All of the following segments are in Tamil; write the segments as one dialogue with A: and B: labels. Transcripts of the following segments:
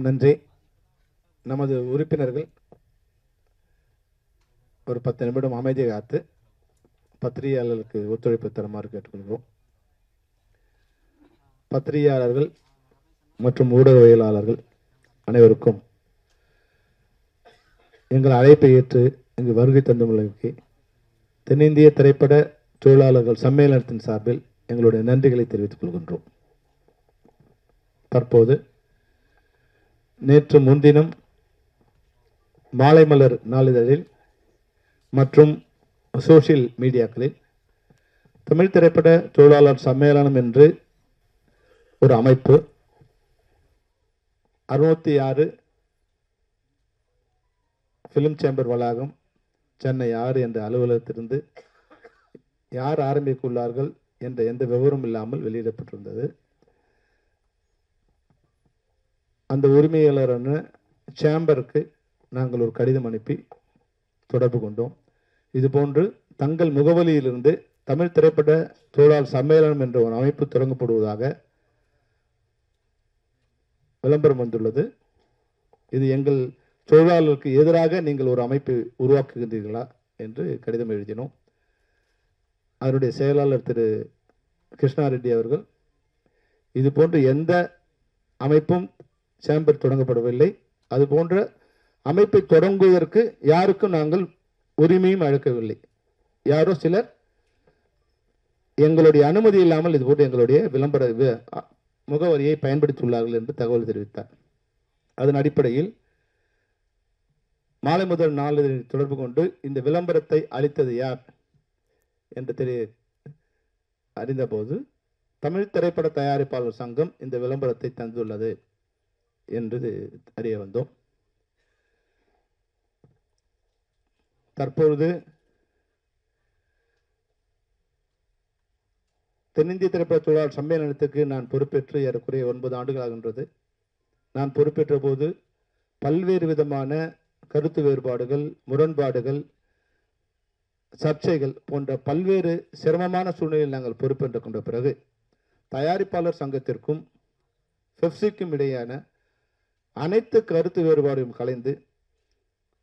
A: நன்றி. நமது உறுப்பினர்கள் ஒரு 10 நிமிடம் அமைதியை காத்து பத்திரிகையாளர்களுக்கு ஒத்துழைப்பு தருமாறு கேட்டுக்கொள்கிறோம். பத்திரிகையாளர்கள் மற்றும் ஊடகவியலாளர்கள் அனைவருக்கும் எங்கள் அழைப்பை ஏற்று இங்கு வருகை தந்துள்ளமைக்கு தென்னிந்திய திரைப்பட தொழிலாளர்கள் சம்மேளனத்தின் சார்பில் எங்களுடைய நன்றிகளை தெரிவித்துக் கொள்கின்றோம். தற்போது நேற்று முன்தினம் மாலை மலர் நாளிதழில் மற்றும் சோசியல் மீடியாக்களில் தமிழ் திரைப்பட தொழிலாளர் சம்மேளனம் என்று ஒரு அமைப்பு 606 ஃபிலிம் சேம்பர் வளாகம் சென்னை 6 என்ற அலுவலகத்திலிருந்து யார் ஆரம்பிக்க உள்ளார்கள் என்ற எந்த விவரம் இல்லாமல் வெளியிடப்பட்டிருந்தது. அந்த உரிமையாளரான சேம்பருக்கு நாங்கள் ஒரு கடிதம் அனுப்பி தொடர்பு கொண்டோம். இதுபோன்று தங்கள் முகவலியிலிருந்து தமிழ் திரைப்பட தொழிலாளர் சம்மேளனம் என்ற ஒரு அமைப்பு தொடங்கப்படுவதாக விளம்பரம் வந்துள்ளது. இது எங்கள் தொழிலாளர்களுக்கு எதிராக நீங்கள் ஒரு அமைப்பை உருவாக்குகின்றீர்களா என்று கடிதம் எழுதினோம். அதனுடைய செயலாளர் திரு கிருஷ்ணாரெட்டி அவர்கள் இது போன்ற எந்த அமைப்பும் சேம்பர் தொடங்கப்படவில்லை, அது போன்ற அமைப்பை தொடங்குவதற்கு யாருக்கும் நாங்கள் உரிமையும் அளிக்கவில்லை, யாரோ சிலர் எங்களுடைய அனுமதி இல்லாமல் இது போன்று எங்களுடைய விளம்பர முகவரியை பயன்படுத்தியுள்ளார்கள் என்று தகவல் தெரிவித்தார். அதன் அடிப்படையில் மாலை முதல் நாளிதழில் தொடர்பு கொண்டு இந்த விளம்பரத்தை அளித்தது யார் என்று அறிந்தபோது தமிழ் திரைப்பட தயாரிப்பாளர் சங்கம் இந்த விளம்பரத்தை தந்துள்ளது என்று அறிய வந்தோம். தற்பொழுது தென்னிந்திய திரைப்பட தொழிலாளர் சம்மேளனத்துக்கு நான் பொறுப்பேற்று ஏறக்குறைய 9 ஆண்டுகள் ஆகின்றது. நான் பொறுப்பேற்ற போது பல்வேறு விதமான கருத்து வேறுபாடுகள், முரண்பாடுகள், சர்ச்சைகள் போன்ற பல்வேறு சிரமமான சூழ்நிலையில் நாங்கள் பொறுப்பேற்றுக் கொண்ட பிறகு தயாரிப்பாளர் சங்கத்திற்கும் பெப்சிக்கும் இடையான அனைத்து கருத்து வேறுபாடையும் கலைந்து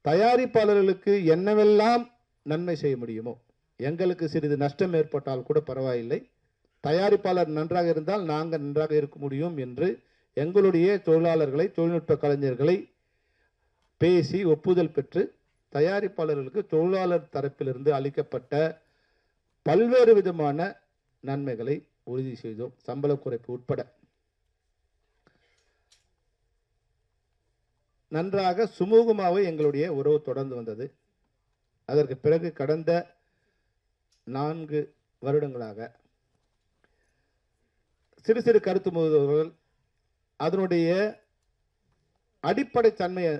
A: தயாரிப்பாளர்களுக்கு என்னவெல்லாம் நன்மை செய்ய முடியுமோ, எங்களுக்கு சிறிது நஷ்டம் ஏற்பட்டால் கூட பரவாயில்லை, தயாரிப்பாளர் நன்றாக இருந்தால் நாங்கள் நன்றாக இருக்க முடியும் என்று எங்களுடைய தொழிலாளர்களை, தொழில்நுட்ப கலைஞர்களை பேசி ஒப்புதல் பெற்று தயாரிப்பாளர்களுக்கு தொழிலாளர் தரப்பிலிருந்து அளிக்கப்பட்ட பல்வேறு விதமான நன்மைகளை உறுதி செய்தோம், சம்பள குறைப்பு உட்பட. நன்றாக சுமூகமாக எங்களுடைய உறவு தொடர்ந்து வந்தது. அதற்கு பிறகு கடந்த 4 வருடங்களாக சிறு சிறு கருத்து மோதல்கள், அதனுடைய அடிப்படை தன்மையை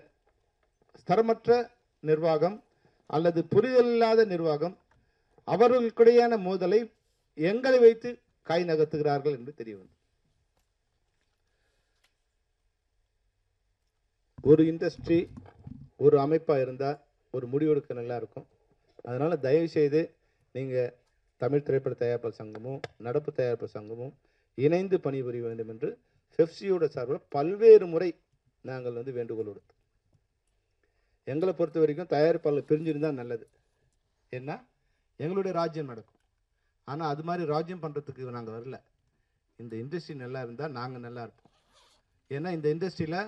A: தரமற்ற நிர்வாகம் அல்லது புரிதல் இல்லாத நிர்வாகம், அவர்களுக்கிடையான மோதலை எங்களை வைத்து காய் நகர்த்துகிறார்கள் என்று தெரிய வந்தது. ஒரு இண்டஸ்ட்ரி ஒரு அமைப்பாக இருந்தால் ஒரு முடிவெடுக்க நல்லா இருக்கும். அதனால் தயவு செய்து நீங்கள் தமிழ் திரைப்பட தயாரிப்பாளர் சங்கமும் நடப்பு தயாரிப்பாளர் சங்கமும் இணைந்து பணிபுரிய வேண்டும் என்று பெப்சியோட சார்பில் பல்வேறு முறை நாங்கள் வேண்டுகோள் கொடுத்தோம். எங்களை பொறுத்த வரைக்கும் தயாரிப்பாளர் பிரிஞ்சிருந்தால் நல்லது, ஏன்னா எங்களுடைய ராஜ்யம் நடக்கும். ஆனால் அது மாதிரி ராஜ்யம் பண்ணுறதுக்கு நாங்கள் வரல. இந்த இண்டஸ்ட்ரி நல்லா இருந்தால் நாங்கள் நல்லா இருப்போம். ஏன்னா இந்த இண்டஸ்ட்ரியில்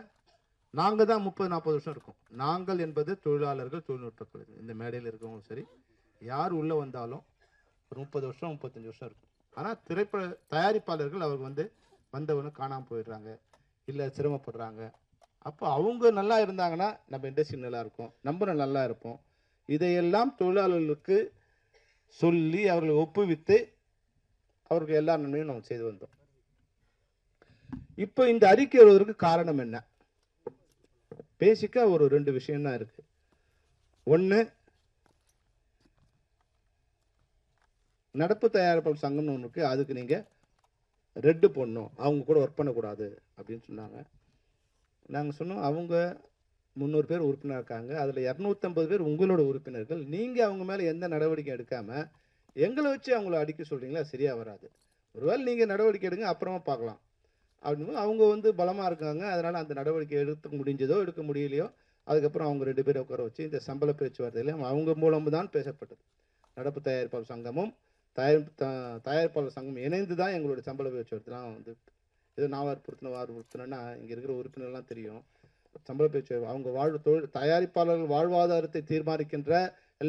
A: நாங்கள் தான் 30-40 வருஷம் இருக்கும். நாங்கள் என்பது தொழிலாளர்கள், தொழில்நுட்ப கலைஞர்கள், இந்த மேடையில் இருக்கவங்களும் சரி, யார் உள்ளே வந்தாலும் ஒரு 30 வருஷம் 35 வருஷம் இருக்கும். ஆனால் திரைப்பட தயாரிப்பாளர்கள் அவங்க வந்தவனு காணாமல் போயிடுறாங்க, இல்லை சிரமப்படுறாங்க. அப்போ அவங்க நல்லா இருந்தாங்கன்னா நம்ம இண்டஸ்ட்ரி நல்லா இருக்கும், நம்ம நல்லா இருப்போம். இதையெல்லாம் தொழிலாளர்களுக்கு சொல்லி அவர்களை ஒப்புவித்து அவருக்கு எல்லா நன்மையும் நம்ம செய்து வந்தோம். இப்போ இந்த அறிக்கை வருவதற்கு காரணம் என்ன? பேசிக்கா ஒரு 2 விஷயம் தான் இருக்கு. ஒன்று, நடப்பு தயாரிப்பாளர் சங்கம்னு ஒன்று இருக்கு, அதுக்கு நீங்கள் ரெட்டு போடணும், அவங்க கூட ஒர்க் பண்ணக்கூடாது அப்படின்னு சொன்னாங்க. நாங்கள் சொன்னோம், அவங்க 300 பேர் உறுப்பினர் இருக்காங்க, அதில் 250 பேர் உங்களோட உறுப்பினர்கள், நீங்கள் அவங்க மேலே எந்த நடவடிக்கை எடுக்காமல் எங்களை வச்சு அவங்கள அடிக்க சொல்கிறீங்களா? சரியாக வராது. ஒருவேளை நீங்கள் நடவடிக்கை எடுங்க, அப்புறமா பார்க்கலாம். அப்படின்னு அவங்க வந்து பலமாக இருக்காங்க. அதனால் அந்த நடவடிக்கை எடுக்க முடிஞ்சதோ எடுக்க முடியலையோ அதுக்கப்புறம் அவங்க 2 பேரை உட்கார வச்சு இந்த சம்பள பேச்சுவார்த்தையில் அவங்க மூலம் தான் பேசப்பட்டது. நடப்பு தயாரிப்பாளர் சங்கமும் தயாரிப்பாளர் சங்கம் இணைந்து தான் எங்களுடைய சம்பள பேச்சுவார்த்தைலாம் வந்து இது நான் வற்புறுத்தினா இங்கே இருக்கிற உறுப்பினர்லாம் தெரியும். சம்பள பேச்சு அவங்க தொழில் தயாரிப்பாளர்கள் வாழ்வாதாரத்தை தீர்மானிக்கின்ற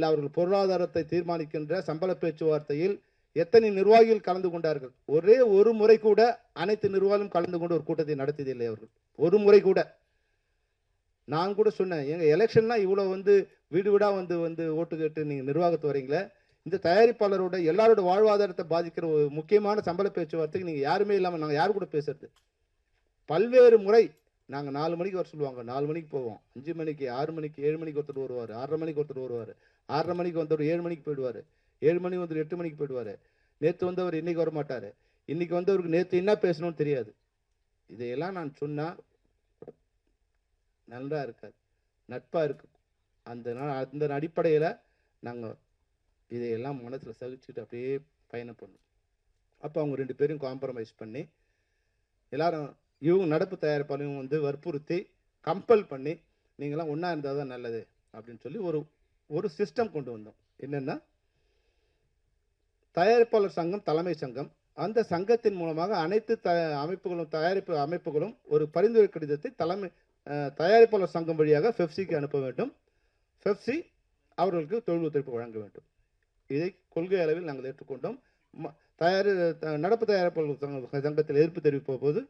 A: அவர்கள் பொருளாதாரத்தை தீர்மானிக்கின்ற சம்பள பேச்சுவார்த்தையில் எத்தனை நிர்வாகிகள் கலந்து கொண்டார்கள்? ஒரே ஒரு முறை கூட அனைத்து நிர்வாகிகளும் கலந்து கொண்டு ஒரு கூட்டத்தை நடத்தியதில்லை அவர்கள். ஒரு முறை கூட. நான் கூட சொன்னேன், எங்க எலெக்ஷன்லாம் இவ்வளோ வந்து வீடு வீடாக வந்து வந்து ஓட்டு கேட்டு நீங்கள் நிர்வாகத்து வரீங்களே, இந்த தயாரிப்பாளரோட எல்லாரோட வாழ்வாதாரத்தை பாதிக்கிற ஒரு முக்கியமான சம்பள பேச்சுவார்த்தைக்கு நீங்கள் யாருமே இல்லாமல் நாங்கள் யார் கூட பேசுறது? பல்வேறு முறை நாங்கள் 4 மணிக்கு வர சொல்லுவாங்க, 4 மணிக்கு போவோம், 5 மணிக்கு, 6 மணிக்கு, 7 மணிக்கு ஒருத்தர் வருவார், 6:30 மணிக்கு ஒருத்தர் வருவார், 6:30 மணிக்கு வந்தவர் 7 மணிக்கு போயிடுவார், 7 மணி வந்து 8 மணிக்கு போயிடுவார். நேற்று வந்தவர் இன்னைக்கு வர மாட்டார், இன்னைக்கு வந்தவருக்கு நேற்று என்ன பேசணும்னு தெரியாது. இதையெல்லாம் நான் சொன்னால் நல்லா இருக்காது, நட்பாக இருக்கு. அந்த அடிப்படையில் நாங்கள் இதையெல்லாம் மனசில் சகிச்சுட்டு அப்படியே பயணம் பண்ணோம். அப்போ அவங்க 2 பேரும் காம்ப்ரமைஸ் பண்ணி எல்லாரும் இவங்க நடப்பு தயாரிப்பாளையும் வந்து வற்புறுத்தி கம்பல் பண்ணி நீங்களாம் ஒன்றா இருந்தால் தான் நல்லது அப்படின்னு சொல்லி ஒரு சிஸ்டம் கொண்டு வந்தோம். என்னென்னா தயாரிப்பாளர் சங்கம் தலைமை சங்கம், அந்த சங்கத்தின் மூலமாக அனைத்து அமைப்புகளும் தயாரிப்பு அமைப்புகளும் ஒரு பரிந்துரை கடிதத்தை தயாரிப்பாளர் சங்கம் வழியாக ஃபெப்சிக்கு அனுப்ப வேண்டும். ஃபெப்சி அவர்களுக்கு தொழில் ஒத்துழைப்பு வழங்க வேண்டும். இதை கொள்கை அளவில் நாங்கள் ஏற்றுக்கொண்டோம். நடப்பு தயாரிப்பாளர் சங்கத்தில் எதிர்ப்பு தெரிவிப்ப போது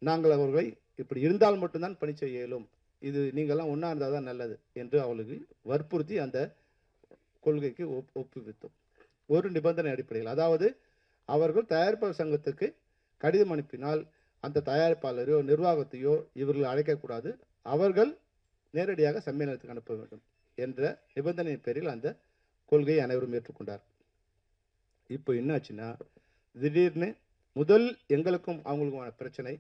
A: நாங்கள் அவர்களை இப்படி இருந்தால் மட்டும்தான் பணி செய்ய இயலும், இது நீங்கள்லாம் ஒன்றா இருந்தால் தான் நல்லது என்று அவர்களுக்கு வற்புறுத்தி அந்த கொள்கைக்கு ஒப்புவித்தோம். ஒரு நிபந்தனை அடிப்படையில், அதாவது அவர்கள் தயாரிப்பாளர் சங்கத்துக்கு கடிதம் அனுப்பினால் அந்த தயாரிப்பாளரையோ நிர்வாகத்தையோ இவர்கள் அழைக்கக்கூடாது, அவர்கள் நேரடியாக சம்மேளனத்துக்கு அனுப்ப வேண்டும் என்ற நிபந்தனையின் பேரில் அந்த கொள்கையை அனைவரும் ஏற்றுக்கொண்டார். இப்போ என்னாச்சுன்னா திடீர்னு முதல் எங்களுக்கும் அவங்களுக்குமான பிரச்சனை,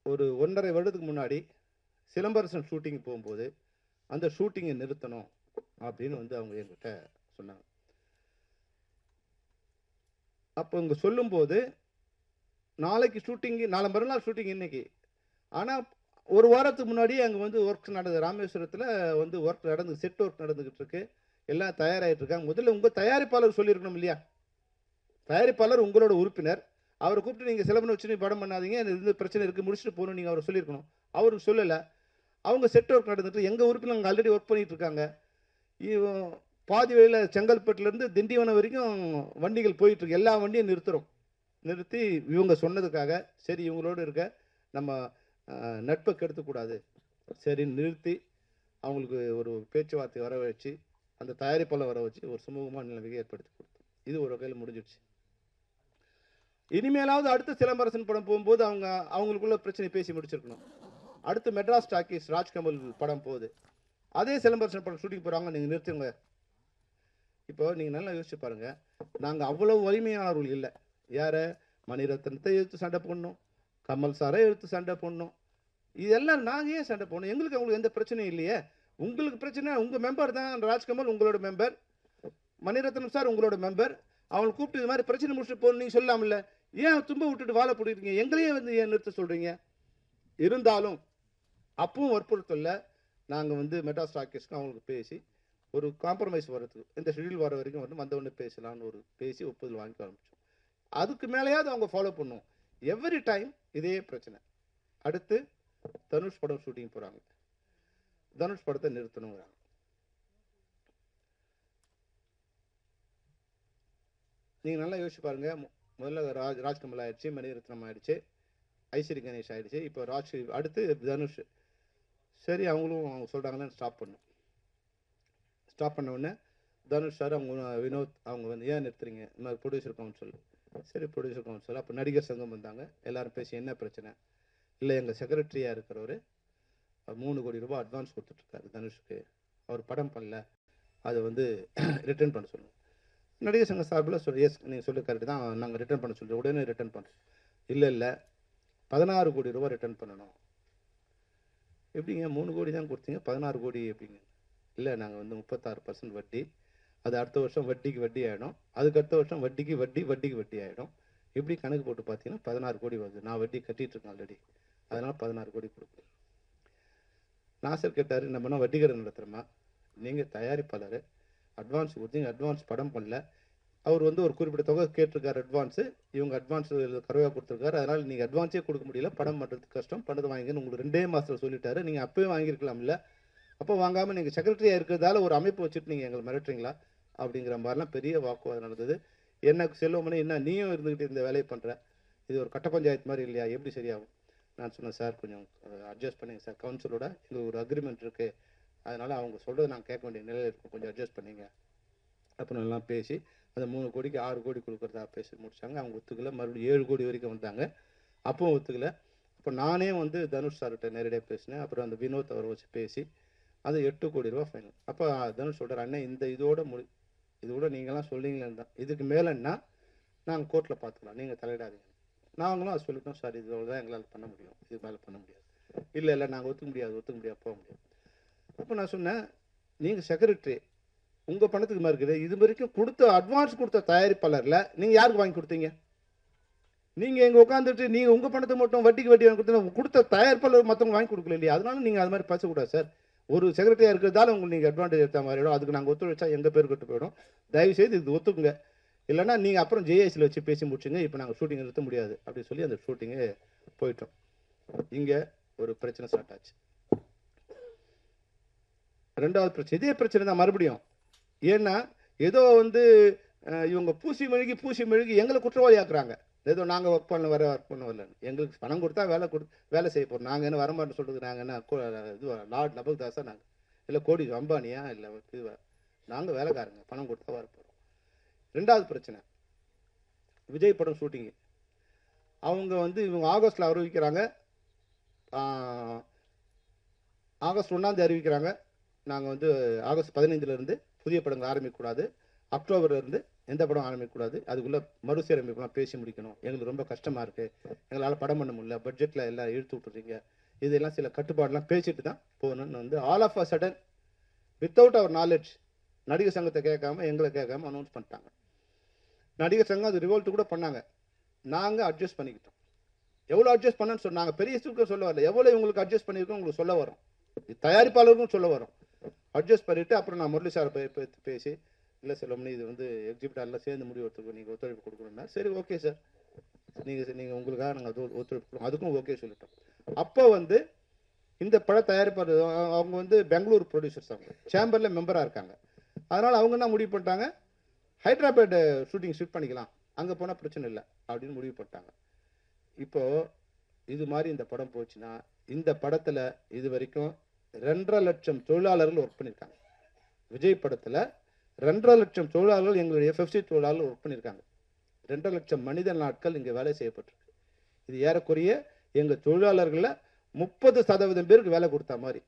A: ஒரு 1.5 வருடத்துக்கு முன்னாடி சிலம்பரசன் ஷூட்டிங் போகும்போது அந்த ஷூட்டிங்கை நிறுத்தணும் அப்படின்னு வந்து அவங்க என்கிட்ட சொன்னாங்க. அப்போ இங்கே சொல்லும்போது நாளைக்கு ஷூட்டிங்கு, நாளை மறுநாள் ஷூட்டிங் இன்னைக்கு, ஆனால் ஒரு வாரத்துக்கு முன்னாடி அங்கே வந்து ஒர்க் நடந்தது, ராமேஸ்வரத்தில் வந்து ஒர்க் நடந்து செட் ஒர்க் நடந்துக்கிட்டு இருக்கு, எல்லாம் தயாராகிட்டு இருக்காங்க. முதல்ல உங்கள் தயாரிப்பாளர் சொல்லியிருக்கணும் இல்லையா? தயாரிப்பாளர் உங்களோட உறுப்பினர், அவரை கூப்பிட்டு நீங்கள் செலவுன்னு வச்சு படம் பண்ணாதீங்க, இந்த பிரச்சனை இருக்குது முடிச்சுட்டு போகணும் நீங்கள் அவரை சொல்லியிருக்கணும். அவருக்கு சொல்லலை. அவங்க செட் ஒர்க் நடந்துட்டு எங்கள் உறுப்பினர் அங்கே ஆல்ரெடி ஒர்க் பண்ணிகிட்டு இருக்காங்க. பாதி வழியில் செங்கல்பட்டுலேருந்து திண்டிவனம் வரைக்கும் வண்டிகள் போயிட்டுருக்கு, எல்லா வண்டியும் நிறுத்தி இவங்க சொன்னதுக்காக சரி இவங்களோடு இருக்க நம்ம நட்பை கெடுத்துக்கூடாது, சரி நிறுத்தி அவங்களுக்கு ஒரு பேச்சுவார்த்தை வர வச்சு அந்த தயாரிப்பாளர் வர வச்சு ஒரு சுமூகமான நிலைமையை ஏற்படுத்தி கொடுத்தோம். இது ஒரு வகையில் முடிஞ்சிடுச்சு. இனிமேலாவது அடுத்த சிலம்பரசன் படம் போகும்போது அவங்களுக்குள்ள பிரச்சனை பேசி முடிச்சிருக்கணும். அடுத்து மெட்ராஸ் டாக்கீஸ் ராஜ்கமல் படம் போகுது, அதே சிலம்பரசன் படம் ஷூட்டிங் போகிறாங்க, நீங்கள் நிறுத்துங்க. இப்போ நீங்கள் நல்லா யோசிச்சு பாருங்கள், நாங்கள் அவ்வளவு வலிமையானவர்கள் இல்லை. யாரை? மணிரத்னத்தை எடுத்து சண்டை போடணும், கமல் சாரை எடுத்து சண்டை போடணும், இதெல்லாம் நாங்கள் ஏன் சண்டை போடணும்? எங்களுக்கு அவங்களுக்கு எந்த பிரச்சனையும் இல்லையே. உங்களுக்கு பிரச்சனை, உங்கள் மெம்பர் தான் ராஜ்கமல், உங்களோட மெம்பர், மணிரத்னம் சார் உங்களோட மெம்பர், அவங்களை கூப்பிட்டு இது மாதிரி பிரச்சனை முடிச்சுட்டு போகணும் நீங்கள் சொல்லாமல்ல, ஏன் தும்ப விட்டுட்டு வாழை போட்டுருக்கீங்க? எங்களையே வந்து ஏன் நிறுத்த சொல்கிறீங்க? இருந்தாலும் அப்பவும் வற்புறுத்தல, நாங்கள் வந்து மெட்ராஸ் டாக்கீஸ்க்கு அவங்களுக்கு பேசி ஒரு காம்ப்ரமைஸ் வரதுக்கு, இந்த ஷெடியூல் வர வரைக்கும் வந்து வந்தவொடனே பேசலான்னு ஒரு பேசி ஒப்புதல் வாங்கி ஆரம்பித்தோம். அதுக்கு மேலேயாவது அவங்க ஃபாலோ பண்ணும். எவ்ரி டைம் இதே பிரச்சனை. அடுத்து தனுஷ் படம் ஷூட்டிங் போகிறாங்க, தனுஷ் படத்தை நிறுத்தணுங்கிறாங்க. நீங்கள் நல்லா யோசிச்சு பாருங்க, முதல்ல ராஜ்கமல் ஆயிடுச்சு, மணிரத்னம் ஆயிடுச்சு, ஐஸ்வரி கணேஷ் ஆயிடுச்சு, இப்போ அடுத்து தனுஷ். சரி அவங்களும் அவங்க சொல்கிறாங்கன்னு ஸ்டாப் பண்ண உடனே தனுஷ் சார் அவங்க வினோத் அவங்க வந்து ஏன் நிறுத்துறீங்க, இந்த மாதிரி ப்ரொடியூசர் கவுன்சில். சரி ப்ரொடியூசர் கவுன்சில், அப்போ நடிகர் சங்கம் வந்தாங்க, எல்லாரும் பேசி என்ன பிரச்சனை? இல்லை எங்கள் செக்ரட்டரியாக இருக்கிறவர் 3 கோடி ரூபாய் அட்வான்ஸ் கொடுத்துட்ருக்காரு தனுஷுக்கு, அவர் படம் பண்ணல, அதை வந்து ரிட்டர்ன் பண்ண சொல்லுங்கள். நடிகர் சங்க சார்பில் எஸ் நீங்கள் சொல்லி கரெக்டு தான், நாங்கள் ரிட்டர்ன் பண்ண சொல்கிறோம், உடனே ரிட்டர்ன் பண்ணுறோம். இல்லை 16 கோடி ரூபாய் ரிட்டர்ன் பண்ணணும். எப்படிங்க 3 கோடி தான் கொடுத்தீங்க, 16 கோடி எப்படிங்க? இல்லை நாங்கள் வந்து 36% வட்டி, அது அடுத்த வருஷம் வட்டிக்கு வட்டி ஆகிடும், அதுக்கு அடுத்த வருஷம் வட்டிக்கு வட்டி ஆகிடும், இப்படி கணக்கு போட்டு பார்த்தீங்கன்னா 16 கோடி வருது. நான் வட்டி கட்டிட்டு இருக்கேன் ஆல்ரெடி. அதனால் 16 கோடி கொடுக்கும். நாசர் கேட்டார், நம்ம என்ன வட்டிகரை நடத்துகிறோமா? நீங்கள் தயாரிப்பாளர், அட்வான்ஸ் கொடுத்தீங்க, அட்வான்ஸ் படம் பண்ணல. அவர் வந்து ஒரு குறிப்பிட்ட தொகை கேட்டிருக்காரு அட்வான்ஸு. இவங்க அட்வான்ஸ் கருவாக கொடுத்துருக்காரு. அதனால் நீங்கள் அட்வான்ஸே கொடுக்க முடியல, படம் பண்ணுறதுக்கு கஷ்டம், பணத்தை வாங்கிங்கன்னு உங்களுக்கு 2 மாதத்தில் சொல்லிட்டாரு. நீங்கள் அப்போயே வாங்கியிருக்கலாம்ல. அப்போ வாங்காமல் நீங்கள் செக்ரட்டரியாக இருக்கிறதால ஒரு அமைப்பு வச்சுட்டு நீங்கள் எங்களை மிரட்டுறீங்களா அப்படிங்கிற மாதிரிலாம் பெரிய வாக்குவாதம் நடந்தது. எனக்கு செல்வமணி, என்ன நீயும் இருந்துக்கிட்டு இந்த வேலையை பண்ணுற, இது ஒரு கட்ட பஞ்சாயத்து மாதிரி இல்லையா, எப்படி சரியாகும்? நான் சொன்னேன், சார் கொஞ்சம் அட்ஜஸ்ட் பண்ணிங்க சார், கவுன்சிலோட எங்களுக்கு ஒரு அக்ரிமெண்ட் இருக்குது, அதனால் அவங்க சொல்கிறது நாங்கள் கேட்க வேண்டிய நிலையில் இருக்கும், கொஞ்சம் அட்ஜஸ்ட் பண்ணிங்க அப்புறம் எல்லாம் பேசி அந்த 3 கோடிக்கு 6 கோடி கொடுக்குறதா பேசி முடிச்சாங்க. அவங்க ஒத்துக்கல. மறுபடியும் 7 கோடி வரைக்கும் வந்தாங்க. அப்பவும் ஒத்துக்கல. அப்போ நானே வந்து தனுஷ் சார்கிட்ட நேரடியாக பேசினேன். அப்புறம் அந்த வினோத் அவரை வச்சு பேசி அது 8 கோடி ரூபா ஃபைனல். அப்போ தனுஷ் சொல்கிறார், அண்ணன் இந்த இதோட நீங்களாம் சொல்லிங்களேன் தான், இதுக்கு மேலேன்னா நாங்கள் கோர்ட்டில் பார்த்துக்கலாம், நீங்கள் தலையிடாதீங்க. நாங்களும் அதை சொல்லிட்டோம், சார் இதோட தான் எங்களால் பண்ண முடியும், இதுக்கு மேலே பண்ண முடியாது. இல்லை நாங்கள் ஒத்துக்க முடியாது போக முடியாது. அப்போ நான் சொன்னேன், நீங்கள் செக்ரட்டரி, உங்கள் பணத்துக்கு மாதிரி இருக்குது, இது வரைக்கும் அட்வான்ஸ் கொடுத்த தயாரிப்பாளரில் நீங்கள் யாருக்கு வாங்கி கொடுத்தீங்க? நீங்கள் எங்கே உட்காந்துட்டு நீங்கள் உங்கள் பணத்தை மட்டும் வட்டிக்கு வட்டி வாங்கி கொடுத்த தயாரிப்பாளர் மற்றவங்க வாங்கி கொடுக்கல இல்லையா? அதனால நீங்கள் அது மாதிரி பேசக்கூடாது சார். ஒரு செக்ரட்டரியாக இருக்கிறதால உங்களுக்கு நீங்கள் அட்வான்டேஜ் எடுத்த மாதிரிடும், அதுக்கு நாங்கள் ஒத்துழைச்சா எங்கள் பேர் கட்டு போயிடும். தயவுசெய்து இது ஒத்துக்குங்க, இல்லைனா நீங்கள் அப்புறம் ஜேஏசியில் வச்சு பேசி முடிச்சுங்க, இப்போ நாங்கள் ஷூட்டிங் நிறுத்த முடியாது அப்படின்னு சொல்லி அந்த ஷூட்டிங்கே போயிட்டோம். இங்கே ஒரு பிரச்சனை ஸ்டார்ட் ஆச்சு. 2வது பிரச்சனை இதே பிரச்சனை தான் மறுபடியும். ஏன்னா ஏதோ வந்து இவங்க பூசி மெழுகி எங்களை குற்றவாளி ஆக்குறாங்க. ஏதோ நாங்கள் ஒர்க் பண்ண வரலன்னு. எங்களுக்கு பணம் கொடுத்தா வேலை செய்ய போகிறோம். நாங்கள் என்ன வரமாட்டேன்னு சொல்கிறது, நாங்கள் என்ன இது லார்ட் நபக்தாஸா, நாங்கள் இல்லை கோடி அம்பானியா, இல்லை இது, நாங்கள் வேலைக்காரங்க, பணம் கொடுத்தா வர போகிறோம். 2வது பிரச்சனை, விஜய் படம் ஷூட்டிங்கு. அவங்க வந்து இவங்க ஆகஸ்ட்டில் அறிவிக்கிறாங்க, ஆகஸ்ட் 1ஆம் தேதி அறிவிக்கிறாங்க, நாங்கள் வந்து ஆகஸ்ட் 15லேருந்து புதிய படங்கள் ஆரம்பிக்கக்கூடாது, அக்டோபர்லேருந்து எந்த படம் ஆரம்பிக்கக்கூடாது, அதுக்குள்ளே மறுசீரமைப்புலாம் பேசி முடிக்கணும், எங்களுக்கு ரொம்ப கஷ்டமாக இருக்குது, எங்களால் படம் பண்ண முடியல, பட்ஜெட்டில் எல்லாம் இழுத்து விட்டுறீங்க, இதெல்லாம் சில கட்டுப்பாடெலாம் பேசிட்டு தான் போகணுன்னு வந்து all of a sudden without அவர் நாலேஜ் நடிகர் சங்கத்தை கேட்காம எங்களை கேட்காம அனௌன்ஸ் பண்ணிட்டாங்க. நடிகர் சங்கம் அது ரிவோல்ட் கூட பண்ணாங்க. நாங்கள் அட்ஜஸ்ட் பண்ணிக்கிட்டோம். எவ்வளோ அட்ஜஸ்ட் பண்ணன்னு சொன்னாங்க, பெரிய ஸ்டூக்கு சொல்ல வரல, எவ்வளோ இவங்களுக்கு அட்ஜஸ்ட் பண்ணியிருக்கோம் உங்களுக்கு சொல்ல வரும், தயாரிப்பாளருக்கும் சொல்ல வரும். அட்ஜஸ்ட் பண்ணிவிட்டு அப்புறம் நான் முரளி சார் பேசி, இல்லை செல்வமணி இது வந்து எக்ஸிபிட்டாரில் சேர்ந்து முடிவு எடுத்துக்கோ, நீங்கள் ஒத்துழைப்பு கொடுக்கணும்னா சரி ஓகே சார், நீங்கள் உங்களுக்காக நாங்கள் ஒத்துழைப்பு கொடுக்கணும், அதுக்கும் ஓகே சொல்லிட்டோம். அப்போ வந்து இந்த பட தயாரிப்பாளர் அவங்க வந்து பெங்களூர் ப்ரொடியூசர்ஸ், அவங்க சேம்பரில் மெம்பராக இருக்காங்க. அதனால் அவங்க என்ன முடிவு பண்ணிட்டாங்க, ஹைதராபாத் ஷூட்டிங் ஷூட் பண்ணிக்கலாம், அங்கே போனால் பிரச்சனை இல்லை அப்படின்னு முடிவு பண்ணிட்டாங்க. இப்போது இது மாதிரி இந்த படம் போச்சுன்னா, இந்த படத்தில் இது வரைக்கும் 2.5 லட்சம் தொழிலாளர்கள் ஒர்க் பண்ணியிருக்காங்க. விஜய் படத்தில் 2.5 லட்சம் தொழிலாளர்கள் எங்களுடைய FFC தொழிலாளர்கள் ஒர்க் பண்ணியிருக்காங்க. 2.5 லட்சம் மனித நாட்கள் இங்கே வேலை செய்யப்பட்டிருக்கு. இது ஏறக்குறைய எங்கள் தொழிலாளர்களில் 30% பேருக்கு வேலை கொடுத்த மாதிரி.